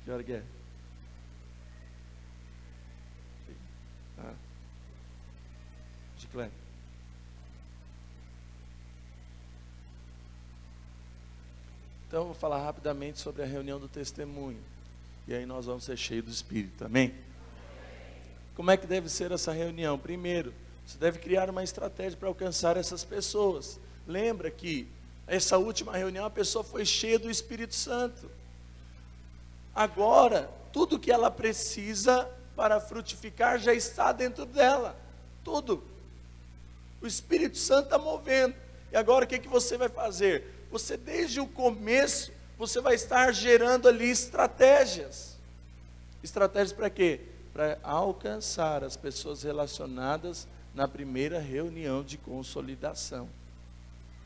Que hora que é? Chiclete. Então eu vou falar rapidamente sobre a reunião do testemunho. E aí nós vamos ser cheios do Espírito, amém? Como é que deve ser essa reunião? Primeiro, você deve criar uma estratégia para alcançar essas pessoas. Lembra que essa última reunião a pessoa foi cheia do Espírito Santo. Agora, tudo que ela precisa para frutificar já está dentro dela. Tudo. O Espírito Santo está movendo. E agora o que você vai fazer? Você desde o começo, você vai estar gerando ali estratégias. Estratégias para quê? Para alcançar as pessoas relacionadas na primeira reunião de consolidação.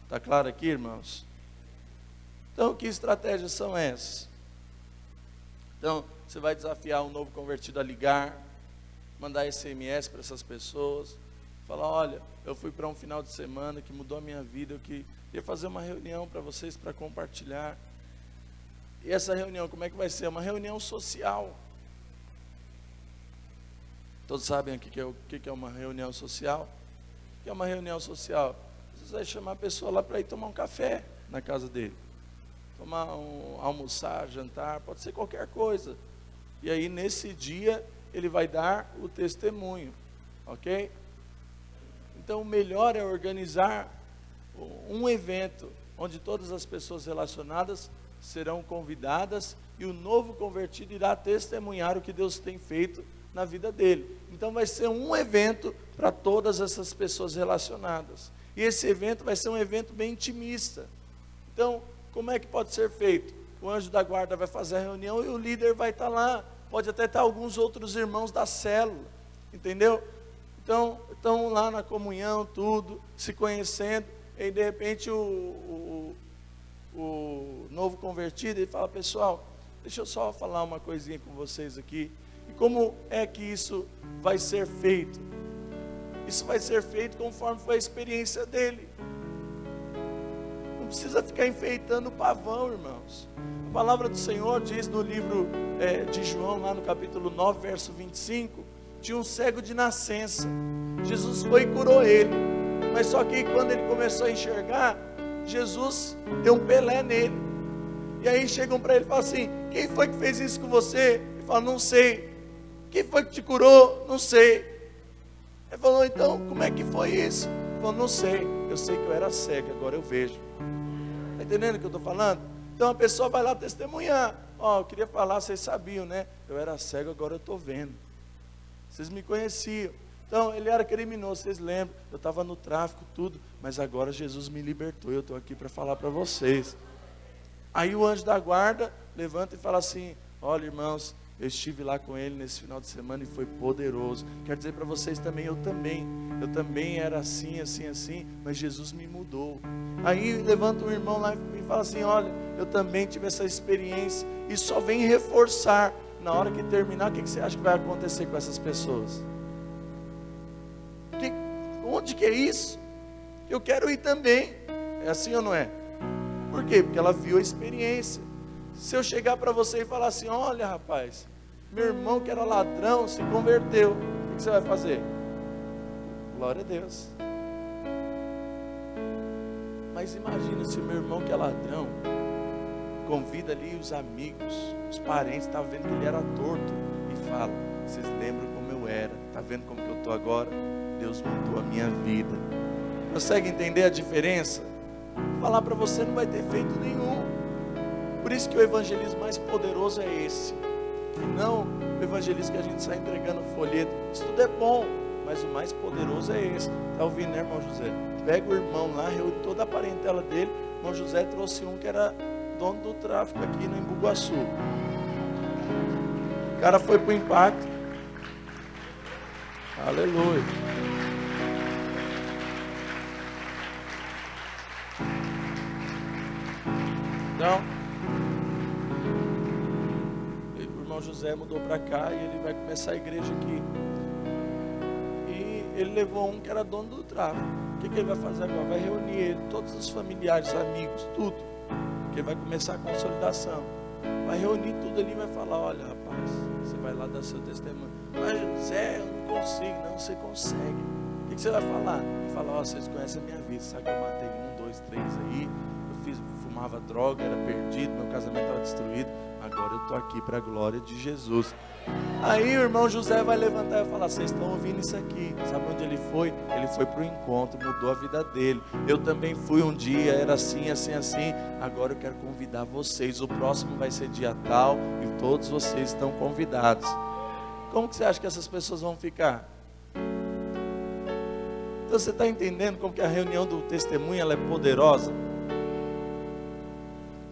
Está claro aqui, irmãos? Então, que estratégias são essas? Então, você vai desafiar um novo convertido a ligar, mandar SMS para essas pessoas, falar, olha, eu fui para um final de semana que mudou a minha vida, eu queria fazer uma reunião para vocês, para compartilhar. E essa reunião, como é que vai ser? Uma reunião social. Todos sabem aqui o que é uma reunião social? O que é uma reunião social? Você vai chamar a pessoa lá para ir tomar um café na casa dele. Almoçar, jantar, pode ser qualquer coisa. E aí nesse dia ele vai dar o testemunho, ok? Então o melhor é organizar um evento onde todas as pessoas relacionadas serão convidadas e o novo convertido irá testemunhar o que Deus tem feito na vida dele. Então vai ser um evento para todas essas pessoas relacionadas. E esse evento vai ser um evento bem intimista. Então, como é que pode ser feito? O anjo da guarda vai fazer a reunião e o líder vai estar lá. Pode até estar alguns outros irmãos da célula, entendeu? Então, estão lá na comunhão, tudo, se conhecendo, e de repente o novo convertido, ele fala, pessoal, deixa eu só falar uma coisinha com vocês aqui. E como é que isso vai ser feito? Isso vai ser feito conforme foi a experiência dele. Não precisa ficar enfeitando o pavão, irmãos. A palavra do Senhor diz no livro de João, lá no capítulo 9, verso 25, tinha um cego de nascença. Jesus foi e curou ele. Mas só que quando ele começou a enxergar, Jesus deu um Pelé nele. E aí chegam para ele e falam assim, quem foi que fez isso com você? Ele fala, não sei. Quem foi que te curou? Não sei. Ele falou, então, como é que foi isso? Ele falou, não sei. Eu sei que eu era cego, agora eu vejo. Está entendendo o que eu estou falando? Então a pessoa vai lá testemunhar. Ó, eu queria falar, vocês sabiam, né? Eu era cego, agora eu estou vendo. Vocês me conheciam. Então, ele era criminoso, vocês lembram? Eu estava no tráfico, tudo. Mas agora Jesus me libertou, eu estou aqui para falar para vocês. Aí o anjo da guarda levanta e fala assim, olha, irmãos, eu estive lá com ele nesse final de semana e foi poderoso. Quero dizer para vocês também, eu também era assim, assim, assim, mas Jesus me mudou. Aí levanta um irmão lá e fala assim, olha, eu também tive essa experiência. E só vem reforçar. Na hora que terminar, o que você acha que vai acontecer com essas pessoas? Onde que é isso? Eu quero ir também. É assim ou não é? Por quê? Porque ela viu a experiência. Se eu chegar para você e falar assim, olha rapaz, meu irmão que era ladrão se converteu, o que você vai fazer? Glória a Deus. Mas imagina se o meu irmão que é ladrão convida ali os amigos, os parentes, está vendo que ele era torto e fala, vocês lembram como eu era, está vendo como que eu estou agora? Deus mudou a minha vida. Consegue entender a diferença? Falar para você não vai ter feito nenhum. Por isso que o evangelismo mais poderoso é esse. Não o evangelismo que a gente sai entregando folheto. Isso tudo é bom, mas o mais poderoso é esse. Está ouvindo, né, irmão José? Pega o irmão lá, reúne toda a parentela dele. O irmão José trouxe um que era dono do tráfico aqui no Embu-Guaçu. O cara foi para o impacto. Aleluia. Então, o irmão José mudou para cá e ele vai começar a igreja aqui. E ele levou um que era dono do tráfico. O que ele vai fazer agora? Vai reunir ele, todos os familiares, amigos, tudo. Porque vai começar a consolidação. vai reunir tudo ali e vai falar, olha rapaz, você vai lá dar seu testemunho. Mas Zé, eu não consigo. Não, você consegue. O que você vai falar? Vai falar, ó, vocês conhecem a minha vida, sabe que eu matei 1, 2, 3 aí, eu fumava droga, era perdido, meu casamento estava destruído, agora eu estou aqui para a glória de Jesus. Aí o irmão José vai levantar e vai falar, vocês estão ouvindo isso aqui, sabe onde ele foi? Ele foi para o encontro, mudou a vida dele. Eu também fui um dia, era assim, assim, assim, agora eu quero convidar vocês, o próximo vai ser dia tal e todos vocês estão convidados. Como que você acha que essas pessoas vão ficar? Então você está entendendo como que a reunião do testemunho ela é poderosa?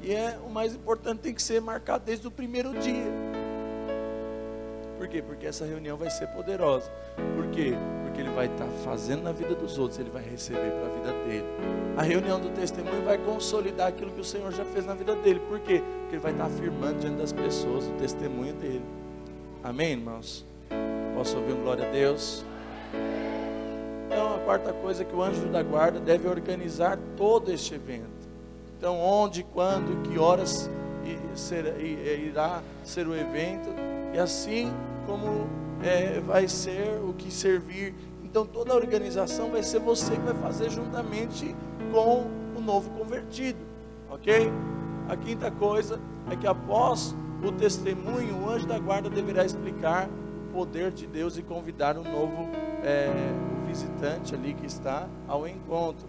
E o mais importante, tem que ser marcado desde o primeiro dia. Por quê? Porque essa reunião vai ser poderosa. Por quê? Porque ele vai estar fazendo na vida dos outros, ele vai receber para a vida dele. A reunião do testemunho vai consolidar aquilo que o Senhor já fez na vida dele. Por quê? Porque ele vai estar afirmando diante das pessoas o testemunho dele. Amém, irmãos? Posso ouvir um glória a Deus? Então, a quarta coisa é que o anjo da guarda deve organizar todo este evento. Então, onde, quando, que horas irá ser o evento, e assim como vai ser o que servir. Então, toda a organização vai ser você que vai fazer juntamente com o novo convertido, ok? A quinta coisa é que após o testemunho, o anjo da guarda deverá explicar o poder de Deus e convidar o novo o visitante ali que está ao encontro,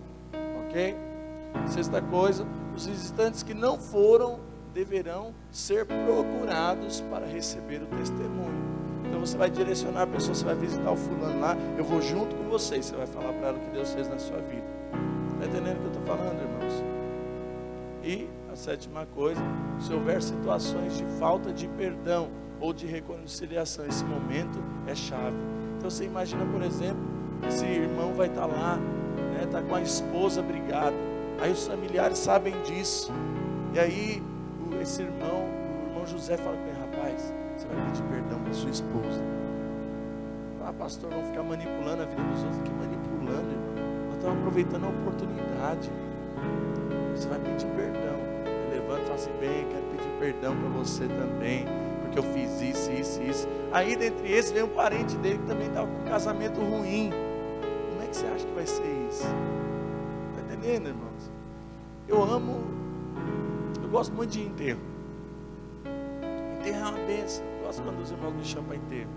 ok? Sexta coisa, os visitantes que não foram deverão ser procurados para receber o testemunho. Então você vai direcionar a pessoa, você vai visitar o fulano lá, eu vou junto com você, você vai falar para ela o que Deus fez na sua vida. Está entendendo o que eu estou falando, irmãos? E a sétima coisa, se houver situações de falta de perdão ou de reconciliação, esse momento é chave. Então você imagina, por exemplo, esse irmão vai estar lá, está com a esposa brigada, aí os familiares sabem disso, e aí esse irmão, o irmão José fala com ele, rapaz, você vai pedir perdão para sua esposa. Ah, pastor, vamos ficar manipulando a vida dos outros. Que manipulando, irmão? Nós estamos aproveitando a oportunidade. Você vai pedir perdão. Ele levanta e fala assim, bem, quero pedir perdão para você também, porque eu fiz isso, isso, isso. Aí dentre esses vem um parente dele que também está com um casamento ruim. Como é que você acha que vai ser isso? Está entendendo, irmãos? Eu gosto muito de enterro. Enterro é uma bênção. Eu gosto quando os irmãos me chamam para enterro.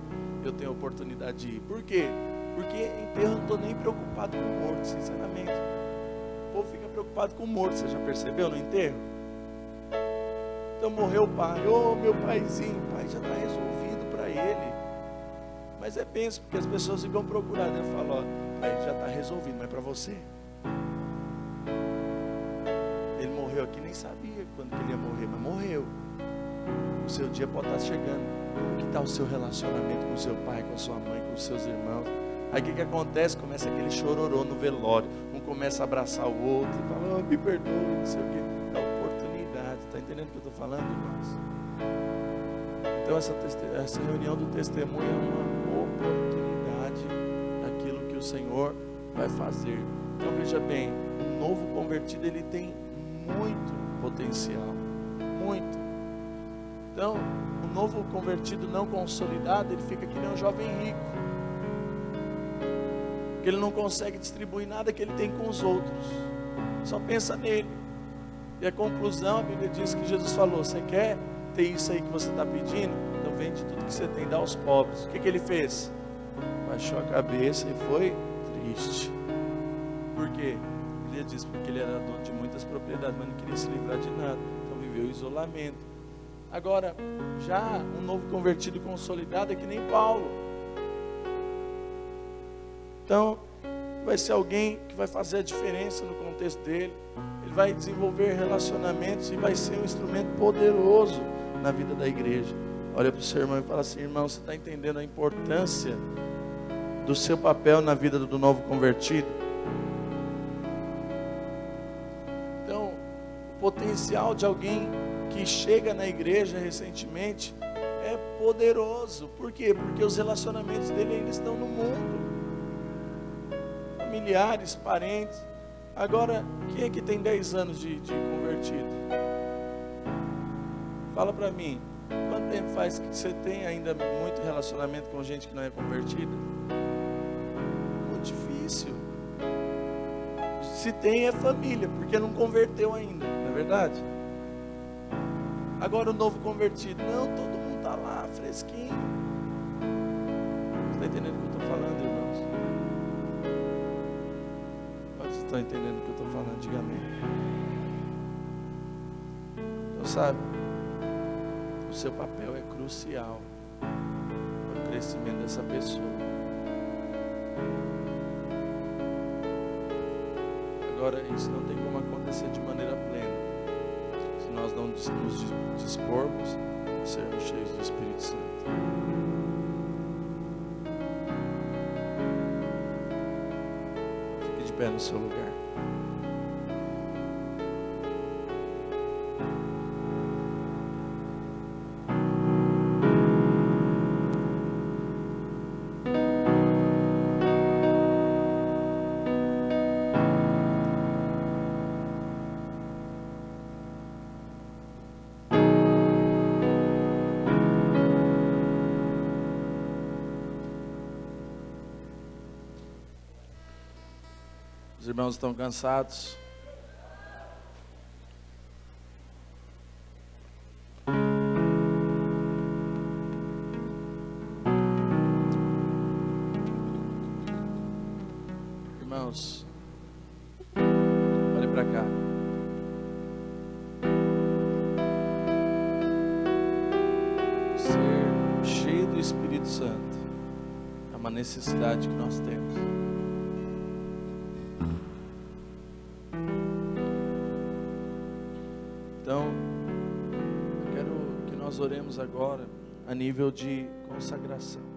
Eu tenho a oportunidade de ir. Por quê? Porque enterro eu não estou nem preocupado com o morto, sinceramente. O povo fica preocupado com o morto, você já percebeu no enterro? Então morreu o pai, meu paizinho, o pai já está resolvido para ele. Mas é bênção, porque as pessoas ficam procurando. Eu falo, ó, pai já está resolvido, mas para você? Ele morreu aqui, nem sabia quando que ele ia morrer, mas morreu. O seu dia pode estar chegando. Como que está o seu relacionamento com o seu pai, com a sua mãe, com os seus irmãos? Aí o que acontece? Começa aquele chororô no velório. Um começa a abraçar o outro e fala, me perdoe, não sei o que. É oportunidade. Está entendendo o que eu estou falando, irmãos? Então essa reunião do testemunho é uma oportunidade daquilo que o Senhor vai fazer. Então veja bem, o novo convertido ele tem muito potencial. Muito. Então, o novo convertido não consolidado, ele fica que nem um jovem rico. Porque ele não consegue distribuir nada que ele tem com os outros. Só pensa nele. E a conclusão, a Bíblia diz que Jesus falou, você quer ter isso aí que você está pedindo? Então vende tudo que você tem, dá aos pobres. O que ele fez? Baixou a cabeça e foi triste. Por quê? A Bíblia diz porque ele era dono de muitas propriedades, mas não queria se livrar de nada. Então viveu isolamento. Agora, já um novo convertido consolidado é que nem Paulo. Então, vai ser alguém que vai fazer a diferença no contexto dele. Ele vai desenvolver relacionamentos e vai ser um instrumento poderoso na vida da igreja. Olha para o seu irmão e fala assim, irmão, você está entendendo a importância do seu papel na vida do novo convertido? Então, o potencial de alguém que chega na igreja recentemente é poderoso. Por quê? Porque os relacionamentos dele ainda estão no mundo. Familiares, parentes. Agora, quem é que tem 10 anos de convertido? Fala para mim, quanto tempo faz que você tem ainda muito relacionamento com gente que não é convertida? Muito difícil. Se tem é família, porque não converteu ainda, não é verdade? Agora o novo convertido, não, todo mundo está lá, fresquinho. Você está entendendo o que eu estou falando, irmãos? Vocês estão entendendo o que eu estou falando? Diga amém. Então sabe, o seu papel é crucial para o crescimento dessa pessoa. Agora, isso não tem como acontecer de maneira plena se nós não nos dispormos a sermos cheios do Espírito Santo. Fique de pé no seu lugar. Os irmãos estão cansados? Irmãos, olhem para cá. Ser cheio do Espírito Santo é uma necessidade que nós temos. Então, eu quero que nós oremos agora a nível de consagração.